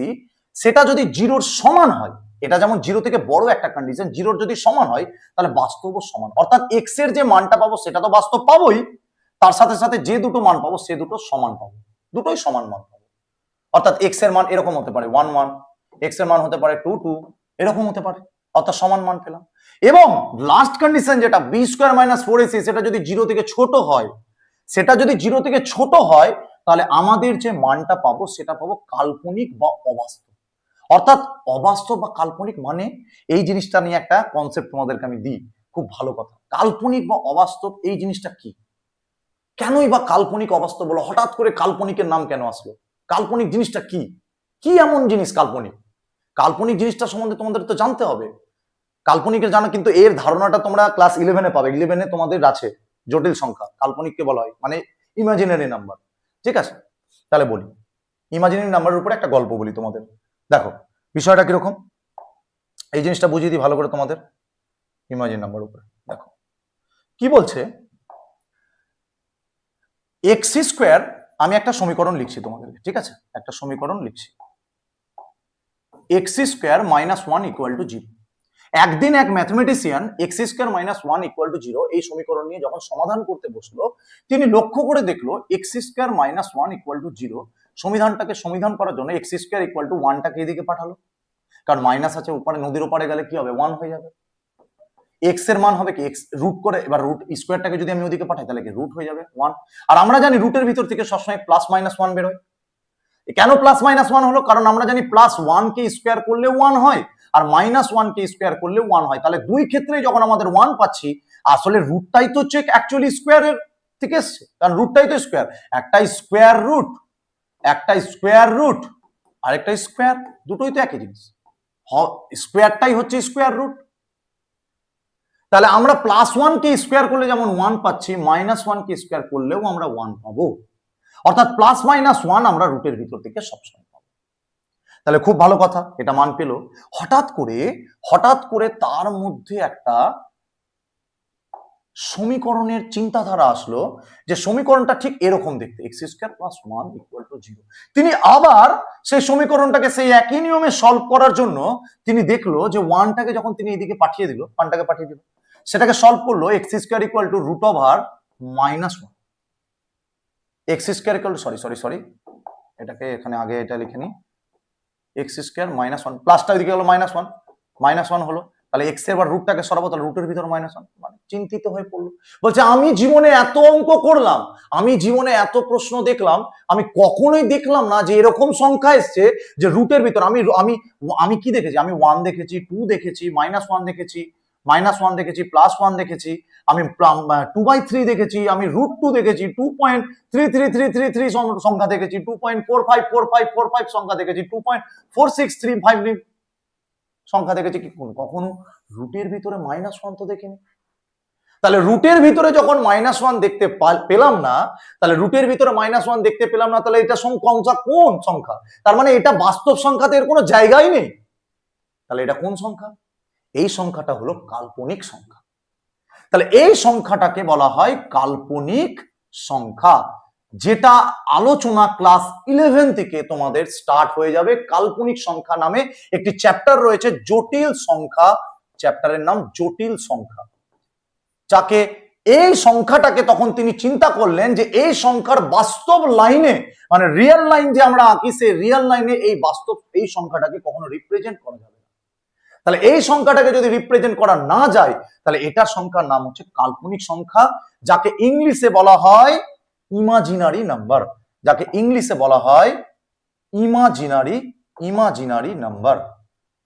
সেটা যদি 0-র সমান হয়, এটা যেমন 0 থেকে বড় একটা কন্ডিশন, 0-র যদি সমান হয় তাহলে বাস্তবও সমান, অর্থাৎ x এর যে মানটা পাবো সেটা তো বাস্তব পাবোই, তার সাথে সাথে যে দুটো মান পাবো সে দুটো সমান পাবো, দুটোই সমান মান পাবো। অর্থাৎ x এর মান এরকম হতে পারে 1 1, x এর মান হতে পারে 2 2, এরকম হতে পারে, অর্থাৎ সমান মান পেলাম। এবং লাস্ট কন্ডিশন যেটা b² - 4ac সেটা যদি 0 থেকে ছোট হয়, সেটা যদি 0 থেকে ছোট হয় তাহলে আমাদের যে মানটা পাবো সেটা পাবো কাল্পনিক বা অবাস্তব। অর্থাৎ অবাস্তব বা কাল্পনিক মানে এই জিনিসটা নিয়ে একটা কনসেপ্ট তোমাদেরকে আমি দিই, খুব ভালো কথা। কাল্পনিক বা অবাস্তব এই জিনিসটা কি, কেনই বা কাল্পনিক অবাস্তব বলো, হঠাৎ করে কাল্পনিকের নাম কেন আসলো, কাল্পনিক জিনিসটা কি, কি এমন জিনিস কাল্পনিক, কাল্পনিক জিনিসটা সম্বন্ধে তোমাদের তো জানতে হবে। কাল্পনিকের জানা, কিন্তু এর ধারণাটা তোমরা ক্লাস 11-এ পাবে। 11-এ তোমাদের আছে জটিল সংখ্যা, কাল্পনিককে বলা হয় মানে ইমাজিনারি নাম্বার। ঠিক আছে, তাহলে বলি ইমাজিনারি নাম্বারের উপরে একটা গল্প বলি তোমাদের। দেখো বিষয়টা কিরকম, এই জিনিসটা বুঝিয়ে দিই ভালো করে তোমাদের। ইমাজিনারি নাম্বার উপরে দেখো কি বলছে, এক্স স্কোয়ার, আমি একটা সমীকরণ লিখছি তোমাদেরকে, ঠিক আছে, একটা সমীকরণ লিখছি, x square minus 1 equal to 0। একদিন এক mathematician x square minus 1 equal to 0 এই সমীকরণ নিয়ে যখন সমাধান করতে বসলো, তিনি লক্ষ্য করে দেখলো x square minus 1 equal to 0 সমাধানটাকে সমাধান করার জন্য এক্স স্কোয়ার ইকুয়াল টু 1টাকে এদিকে পাঠালো, কারণ মাইনাস আছে উপরে, নদীর ওপারে গেলে কি হবে 1 হয়ে যাবে। এক্স এর মান হবে কি এক্স রুট করে, এবার রুট স্কোয়ারটাকে যদি আমি ওদিকে পাঠাই তাহলে কি রুট হয়ে যাবে 1। আর আমরা জানি রুটের ভিতর থেকে সবসময় প্লাস মাইনাস 1 বেরোয়। কেন প্লাস মাইনাস 1 হলো, কারণ আমরা জানি প্লাস 1 কে স্কোয়ার করলে 1 হয় আর মাইনাস 1 কে স্কোয়ার করলে 1 হয়। তাহলে দুই ক্ষেত্রে যখন আমাদের 1 পাচ্ছি, আসলে রুটটাই তো হচ্ছে অ্যাকচুয়ালি স্কোয়ারের থেকে এসছে, কারণ রুটটাই তো স্কোয়ার, একটা স্কোয়ার রুট, একটা স্কোয়ার রুট আর একটা স্কোয়ার, দুটোই তো একই জিনিস, স্কোয়ারটাই হচ্ছে স্কোয়ার রুট। তাহলে আমরা প্লাস 1 কে স্কোয়ার করলে যেমন 1 পাচ্ছি, মাইনাস 1 কে স্কোয়ার করলেও আমরা 1 পাবো। অর্থাৎ প্লাস মাইনাস 1 আমরা রুটের ভিতর থেকে সবসময় পাবো। তাহলে খুব ভালো কথা, এটা মান পেল। হঠাৎ করে তার মধ্যে একটা সমীকরণের চিন্তাধারা আসলো, যে সমীকরণটা ঠিক এরকম দেখতে, x square plus 1 equal to 0। তিনি আবার সেই সমীকরণটাকে সেই একই নিয়মে সলভ করার জন্য তিনি দেখলো যে 1টাকে যখন তিনি এদিকে পাঠিয়ে দিল, 1টাকে পাঠিয়ে দিল, সেটাকে সলভ করলো x square equal to root over minus 1, x square equal to sorry এটাকে এখানে আগে এটা লিখে নি, এক্স স্কোয়ার মাইনাস 1 প্লাসটা এদিকে হলো মাইনাস 1 হলো, তাহলে এক্স এর বার রুটটাকে সরাবো, তাহলে রুটের ভিতর মাইনাস 1, মানে চিন্তিত হয়ে পড়লো, বলছে আমি জীবনে এত অঙ্ক করলাম, আমি জীবনে এত প্রশ্ন দেখলাম, আমি কখনোই দেখলাম না যে এরকম সংখ্যা এসছে যে রুটের ভিতর আমি আমি আমি কি দেখেছি, আমি 1 দেখেছি, 2 দেখেছি, মাইনাস 1 দেখেছি, প্লাস 1 দেখেছি, আমি 2/3 দেখেছি, আমি √2 দেখেছি, 2.33333 সংখ্যা দেখেছি, 2.454545 সংখ্যা দেখেছি, 2.4635 সংখ্যা দেখেছি, কি কখনো রুটের ভিতরে মাইনাস 1 তো দেখিনি। তাহলে রুটের ভিতরে যখন মাইনাস 1 দেখতে পেলাম না, তাহলে রুটের ভিতরে মাইনাস 1 দেখতে পেলাম না, তাহলে এটা সংখ্যা কোন সংখ্যা, তার মানে এটা বাস্তব সংখ্যাতে এর কোনো জায়গাই নেই, তাহলে এটা কোন সংখ্যা, এই সংখ্যাটা হলো কাল্পনিক সংখ্যা। তাহলে এই সংখ্যাটাকে বলা হয় কাল্পনিক সংখ্যা, যেটা আলোচনা ক্লাস 11 থেকে তোমাদের স্টার্ট হয়ে যাবে। কাল্পনিক সংখ্যা নামে একটি চ্যাপ্টার রয়েছে, জটিল সংখ্যা, চ্যাপ্টারের নাম জটিল সংখ্যা, যাকে এই সংখ্যাটাকে তখন তিনি চিন্তা করলেন যে এই সংখ্যার বাস্তব লাইনে, মানে রিয়েল লাইন যে আমরা আঁকি, সেই রিয়েল লাইনে এই বাস্তব এই সংখ্যাটাকে কখনো রিপ্রেজেন্ট করা যাবে না। তাহলে এই সংখ্যাটাকে যদি রিপ্রেজেন্ট করা না যায়, তাহলে এটার সংখ্যার নাম হচ্ছে কাল্পনিক সংখ্যা, যাকে ইংলিশে বলা হয় ইমাজিনারি নাম্বার, যাকে ইংলিশে বলা হয় ইমাজিনারি নাম্বার,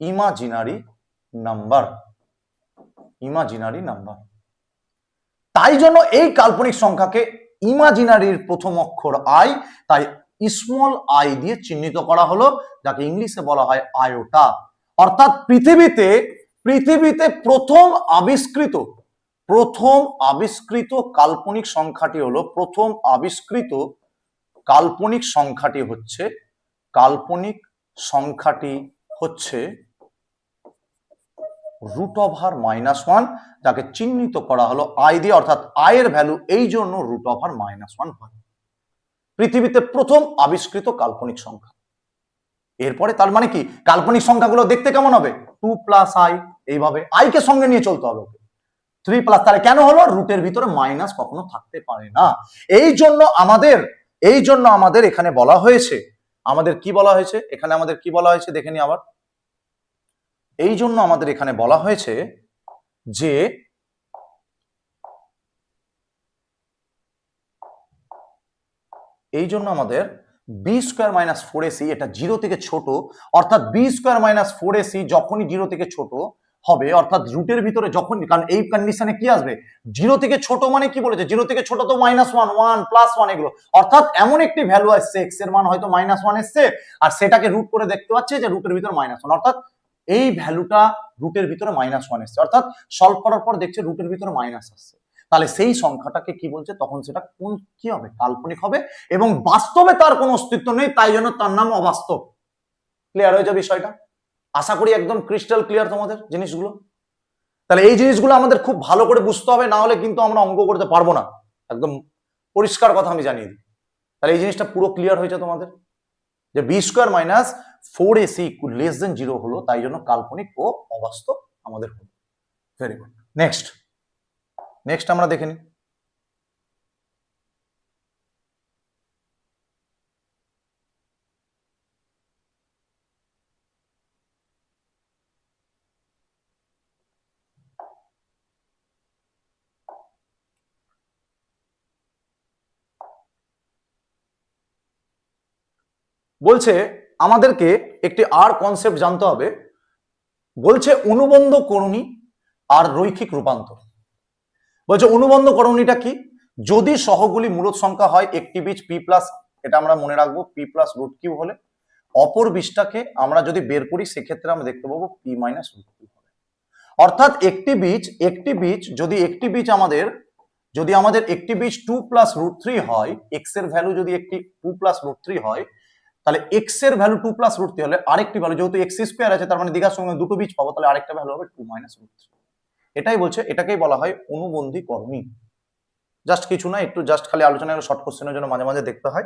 ইমাজিনারি নাম্বার। তাই জন্য এই কাল্পনিক সংখ্যাকে ইমাজিনারির প্রথম অক্ষর আই, তাই স্মল আই দিয়ে চিহ্নিত করা হলো, যাকে ইংলিশে বলা হয় আয়োটা। অর্থাৎ পৃথিবীতে প্রথম আবিষ্কৃত কাল্পনিক সংখ্যাটি হলো, প্রথম আবিষ্কৃত কাল্পনিক সংখ্যাটি হচ্ছে রুট ওভার -1, যাকে চিহ্নিত করা হলো আই দিয়ে, অর্থাৎ আয়ের ভ্যালু এই জন্য রুট ওভার -1 হয়। পৃথিবীতে প্রথম আবিষ্কৃত কাল্পনিক সংখ্যা। এরপরে তার মানে কি, কাল্পনিক সংখ্যাগুলো দেখতে কেমন হবে, 2 প্লাস আই, এইভাবে আইকে সঙ্গে নিয়ে চলতে হবে, 3 প্লাস, তাহলে কেন হলো, রুটের ভিতরে মাইনাস কখনো থাকতে পারে না। এই জন্য আমাদের এখানে বলা হয়েছে, আমাদের কি বলা হয়েছে এখানে, আমাদের কি বলা হয়েছে দেখে নি আবার, এই জন্য আমাদের এখানে বলা হয়েছে যে এই জন্য আমাদের b square minus four ac এটা জিরো থেকে ছোট, অর্থাৎ b square minus four ac যখনই জিরো থেকে ছোট হবে, অর্থাৎ রুটের ভিতরে যখন, কারণ এই কন্ডিশনে কি আসবে, জিরো থেকে ছোট মানে কি বলেছে, জিরো থেকে ছোট তো minus one, one plus one এগুলো, অর্থাৎ এমন একটি ভ্যালু আসছে এক্স এর মান হয়তো মাইনাস ওয়ান এসছে, আর সেটাকে রুট করে দেখতে পাচ্ছে যে রুটের ভিতরে মাইনাস ওয়ান, অর্থাৎ এই ভ্যালুটা রুটের ভিতরে মাইনাস ওয়ান এসছে, অর্থাৎ সলভ করার পর দেখছে রুটের ভিতরে মাইনাস আসছে, তাহলে সেই সংখ্যাটাকে কি বলছে, তখন সেটা কোন কি হবে, কাল্পনিক হবে, এবং বাস্তবে তার কোনো অস্তিত্ব নেই, তাই জন্য তার নাম অবাস্তব। ক্লিয়ার হয়ে যাবে বিষয়টা? আশা করি একদম ক্রিস্টাল ক্লিয়ার তোমাদের জিনিসগুলো। তাহলে এই জিনিসগুলো আমাদের খুব ভালো করে বুঝতে হবে, না হলে কিন্তু আমরা অঙ্ক করতে পারবো না, একদম পরিষ্কার কথা আমি জানিয়ে দিই। তাহলে এই জিনিসটা পুরো ক্লিয়ার হয়েছে তোমাদের, যে b square minus four ac less than zero হলো, তাই জন্য কাল্পনিক ও অবাস্তব আমাদের হলো। Very good. নেক্সট আমরা দেখে নিই। বলছে আমাদেরকে একটি আর কনসেপ্ট জানতে হবে, বলছে অনুবন্ধ করণী আর রৈখিক রূপান্তর। বলছে অনুবন্ধ করণীটা কি, যদি সহগুলি মূলদ সংখ্যা হয় একটি বীজ পি প্লাস, এটা আমরা মনে রাখবো, পি প্লাস রুট কিউ হলে অপর বীজটাকে আমরা যদি বের করি সেক্ষেত্রে আমরা দেখতে পাবো পি মাইনাস রুট কিউ হবে। অর্থাৎ একটি বীজ যদি আমাদের একটি বীজ টু প্লাস রুট থ্রি হয়, এক্স এর ভ্যালু যদি একটি টু প্লাস রুট থ্রি হয়, তাহলে এক্স এর value two plus root three হলে আরেকটি ভ্যালু, যেহেতু এক্স স্কোয়ার আছে তার মানে দ্বিঘাত সঙ্গে দুটো বীজ পাবো, তাহলে আরেকটা ভ্যালু হবে টু মাইনাস রুট থ্রি। এটাই বলছে, এটাকেই বলা হয় অনুবন্ধী করণী। জাস্ট কিছু না, একটু জাস্ট খালি আলোচনা, শর্ট কোশ্চেনের জন্য মাঝে মাঝে দেখতে হয়,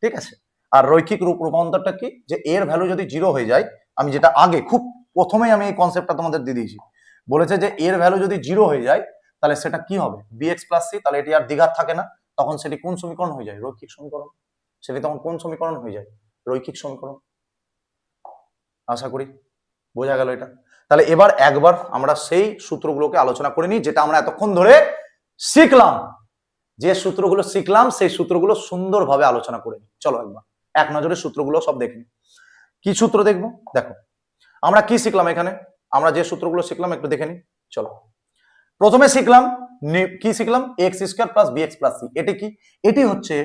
ঠিক আছে। আর রৈখিক রূপান্তরটা কি, যে এর ভ্যালু যদি জিরো হয়ে যায়, আমি যেটা আগে খুব প্রথমেই আমি এই কনসেপ্টটা তোমাদের দিয়ে দিয়েছি, বলেছে যে এর ভ্যালু যদি জিরো হয়ে যায় তাহলে সেটা কি হবে, বিএক্স প্লাস সি, তাহলে এটি আর দ্বিঘাত থাকে না, তখন সেটি কোন সমীকরণ হয়ে যায়, রৈখিক সমীকরণ। সেটি তখন কোন সমীকরণ হয়ে যায়, রৈখিক সমীকরণ। আশা করি বোঝা গেল এটা। তাহলে এবার একবার আমরা সেই সূত্রগুলোকে আলোচনা করে নিই, যেটা আমরা এতক্ষণ ধরে শিখলাম, যে সূত্রগুলো শিখলাম সেই সূত্রগুলো সুন্দরভাবে আলোচনা করে নিই। চলো একবার এক নজরে সূত্রগুলো সব দেখে নিই। কি সূত্র দেখবো, দেখো আমরা কি শিখলাম এখানে, আমরা যে সূত্রগুলো শিখলাম একটু দেখে নিই। চলো প্রথমে শিখলাম, কি শিখলাম, x square plus bx plus c. এটি কি, এটি হচ্ছে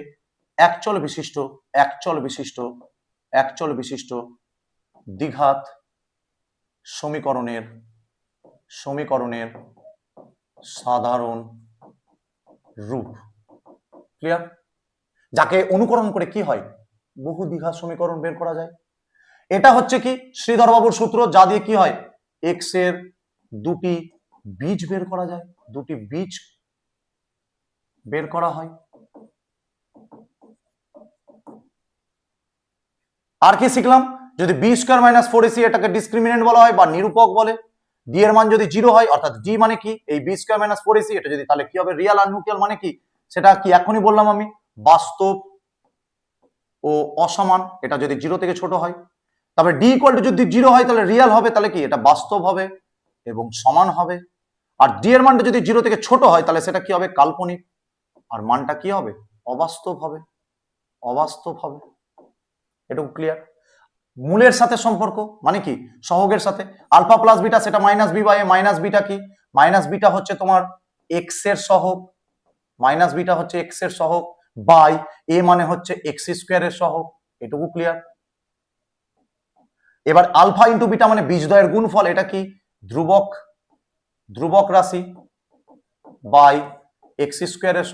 একচল বিশিষ্ট দ্বিঘাত সমীকরণের সাধারণ রূপ। ক্লিয়ার? যাকে অনুকরণ করে কি হয়, বহু দ্বিঘাত সমীকরণ বের করা যায়। এটা হচ্ছে কি শ্রীধর বাবুর সূত্র, যা দিয়ে কি হয়, এক্স এর দুটি বীজ বের করা যায়, দুটি বীজ বের করা হয়। আর কি শিখলাম, যদি b square minus four ac এটাকে ডিসক্রিমিনেন্ট বলা হয় বা নিরূপক বলে, ডি এর মান যদি জিরো হয়, অর্থাৎ ডি মানে কি, এই b square minus four ac এটা যদি, তাহলে কি হবে, রিয়াল আর নিউট্রাল মানে কি, সেটা কি এখনই বললাম আমি, বাস্তব ও অসমান, এটা যদি জিরো থেকে ছোট হয়। তবে ডি ইকুয়াল টু যদি জিরো হয় তাহলে রিয়াল হবে, তাহলে কি এটা বাস্তব হবে এবং সমান হবে। আর ডি এর মানটা যদি জিরো থেকে ছোট হয় তাহলে সেটা কি হবে, কাল্পনিক, আর মানটা কি হবে, অবাস্তব হবে। এটুকু ক্লিয়ার? মূলের সাথে সম্পর্ক মানে কি, সহগের সাথে, আলফা প্লাস বিটা সেটা minus b by a, minus beta কি, মাইনাস বিটা হচ্ছে তোমার এক্স এর সহগ, মাইনাস বিটা হচ্ছে এক্স এর সহগ, বাই এ মানে হচ্ছে এক্স স্কোয়ারের সহগ। এটুকু ক্লিয়ার? এবার আলফা ইন্টু বিটা মানে বীজদ্বয়ের গুণফল, এটা কি ধ্রুবক রাশি বাই এক্স স্কোয়ারের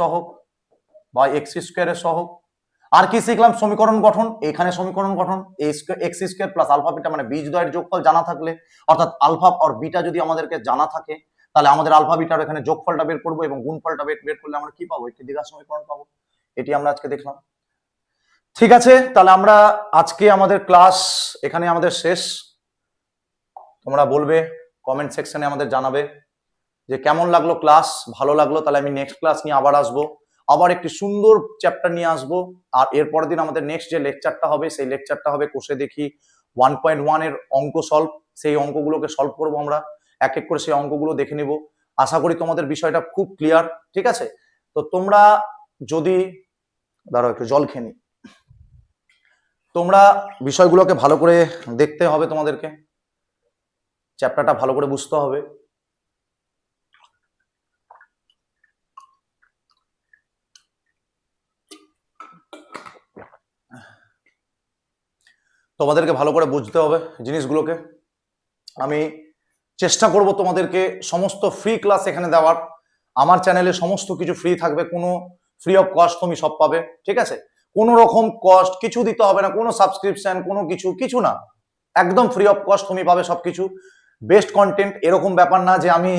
সহগ, আর কি শিখলাম, সমীকরণ গঠন, এখানে সমীকরণ গঠন, x square plus alpha beta মানে বীজদ্বয়ের যোগফল জানা থাকলে, অর্থাৎ আলফা আর বিটা যদি আমাদেরকে জানা থাকে তাহলে আমাদের আলফা বিটার এখানে যোগফলটা বের করবো এবং গুণফলটা বের করলে আমরা কি পাবো, একটি দ্বিঘাত সমীকরণ পাবো। এটি আমরা আজকে দেখলাম। ঠিক আছে, তাহলে আমরা আজকে আমাদের ক্লাস এখানে আমাদের শেষ। তোমরা বলবে কমেন্ট সেকশনে, আমাদের জানাবে যে কেমন লাগলো ক্লাস, ভালো লাগলো তাহলে আমি নেক্সট ক্লাস নিয়ে আবার আসবো, আবার একটি সুন্দর চ্যাপ্টার নিয়ে আসবো। আর এরপরের দিন আমাদের নেক্সট যে লেকচারটা হবে সেই লেকচারটা হবে কোষে দেখি 1.1 এর অঙ্ক সলভ। সেই অঙ্কগুলোকে সলভ করবো আমরা, এক এক করে সেই অঙ্কগুলো দেখে নিব। আশা করি তোমাদের বিষয়টা খুব ক্লিয়ার। ঠিক আছে, তো তোমরা যদি, দাঁড়াও একটু জল খেয়ে নি। তোমরা বিষয়গুলোকে ভালো করে দেখতে হবে, তোমাদেরকে চ্যাপ্টারটা ভালো করে বুঝতে হবে। তোমাদেরকে ভালো করে বুঝতে হবে জিনিসগুলোকে। আমি চেষ্টা করব তোমাদেরকে সমস্ত ফ্রি ক্লাস এখানে দেওয়ার। আমার চ্যানেলে সমস্ত কিছু ফ্রি থাকবে, কোনো ফ্রি অফ কস্ট তুমি সব পাবে, ঠিক আছে? কোনো রকম কস্ট কিছু দিতে হবে না, কোনো সাবস্ক্রিপশন কোনো কিছু কিছু না, একদম ফ্রি অফ কস্ট তুমি পাবে সবকিছু। বেস্ট কন্টেন্ট, এরকম ব্যাপার না যে আমি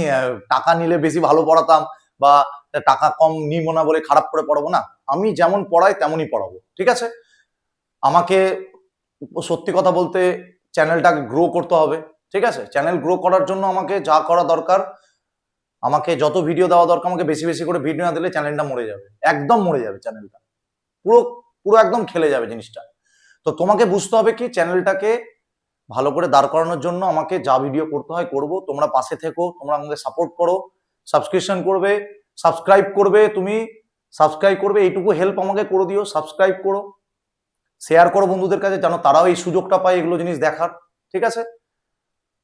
টাকা নিলে বেশি ভালো পড়াতাম বা টাকা কম নিব না বলে খারাপ করে পড়াবো না। আমি যেমন পড়াই তেমনই পড়াবো, ঠিক আছে? আমাকে সত্যি কথা বলতে চ্যানেলটাকে গ্রো করতে হবে, ঠিক আছে? চ্যানেল গ্রো করার জন্য আমাকে যা করা দরকার, আমাকে যত ভিডিও দেওয়া দরকার, আমাকে বেশি বেশি করে ভিডিও না দিলে চ্যানেলটা মরে যাবে, একদম মরে যাবে চ্যানেলটা, পুরো পুরো একদম খেলে যাবে জিনিসটা। তো তোমাকে বুঝতে হবে কি চ্যানেলটাকে ভালো করে দাঁড় করানোর জন্য আমাকে যা ভিডিও করতে হয় করব। তোমরা পাশে থেকো, তোমরা আমাকে সাপোর্ট করো, সাবস্ক্রিপশন করবে, সাবস্ক্রাইব করবে, তুমি সাবস্ক্রাইব করবে, এইটুকু হেল্প আমাকে করে দিও। সাবস্ক্রাইব করো, শেয়ার করো বন্ধুদের কাছে, যেন তারাও এই সুযোগটা পায় এগুলো জিনিস দেখার, ঠিক আছে?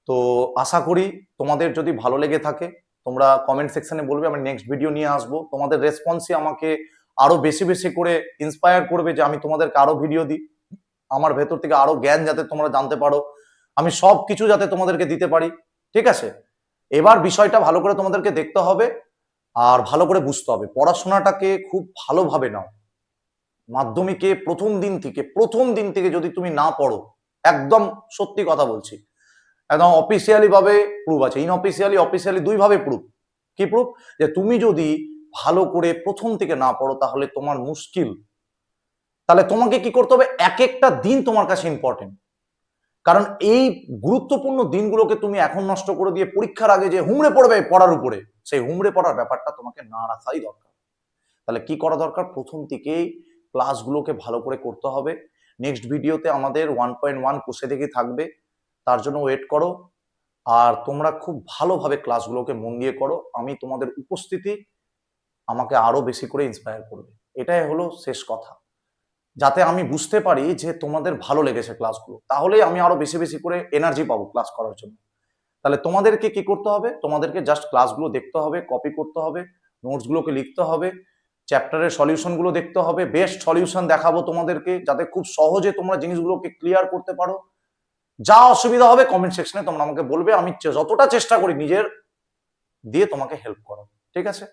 তো আশা করি তোমাদের যদি ভালো লেগে থাকে তোমরা কমেন্ট সেকশনে বলবে, আমি নেক্সট ভিডিও নিয়ে আসবো। তোমাদের রেসপন্সই আমাকে আরো বেশি বেশি করে ইন্সপায়ার করবে যে আমি তোমাদেরকে আরো ভিডিও দিই, আমার ভেতর থেকে আরো জ্ঞান যাতে তোমরা জানতে পারো, আমি সব কিছু যাতে তোমাদেরকে দিতে পারি, ঠিক আছে? এবার বিষয়টা ভালো করে তোমাদেরকে দেখতে হবে আর ভালো করে বুঝতে হবে। পড়াশোনাটাকে খুব ভালোভাবে নাও। মাধ্যমিকে প্রথম দিন থেকে যদি তুমি না পড়ো, একদম সত্যি কথা বলছি, একদম অফিসিয়ালি ভাবে প্রুফ আছে, ইনঅফিসিয়ালি অফিসিয়ালি দুইভাবে প্রুফ। কি প্রুফ? যে তুমি যদি ভালো করে প্রথম থেকে না পড়ো তাহলে তোমার মুশকিল। তাহলে তোমাকে কি করতে হবে, এক একটা দিন তোমার কাছে ইম্পর্টেন্ট। কারণ এই গুরুত্বপূর্ণ দিনগুলোকে তুমি এখন নষ্ট করে দিয়ে পরীক্ষার আগে যে হুমড়ে পড়বে পড়ার উপরে, সেই হুমড়ে পড়ার ব্যাপারটা তোমাকে না রাখাই দরকার। তাহলে কি করা দরকার, প্রথম থেকেই ক্লাসগুলোকে ভালো করে করতে হবে। নেক্সট ভিডিওতে আমাদের 1.1 কোষে থেকে থাকবে, তার জন্য ওয়েট করো। আর তোমরা খুব ভালোভাবে ক্লাসগুলোকে মন দিয়ে করো, আমি তোমাদের উপস্থিতি আমাকে আরো বেশি করে ইন্সপায়ার করবে। এটাই হলো শেষ কথা, যাতে আমি বুঝতে পারি যে তোমাদের ভালো লেগেছে ক্লাসগুলো, তাহলে আমি আরো বেশি বেশি করে এনার্জি পাবো ক্লাস করার জন্য। তাহলে তোমাদেরকে কি করতে হবে, তোমাদেরকে জাস্ট ক্লাসগুলো দেখতে হবে, কপি করতে হবে, নোটসগুলোকে লিখতে হবে, চ্যাপ্টারের সলিউশনগুলো দেখতে হবে। বেস্ট সলিউশন দেখাবো তোমাদেরকে, যাতে খুব সহজে তোমরা জিনিসগুলোকে ক্লিয়ার করতে পারো। যা অসুবিধা হবে কমেন্ট সেকশনে তোমরা আমাকে বলবে, আমি যতটা চেষ্টা করি নিজের দিয়ে তোমাকে হেল্প করো, ঠিক আছে?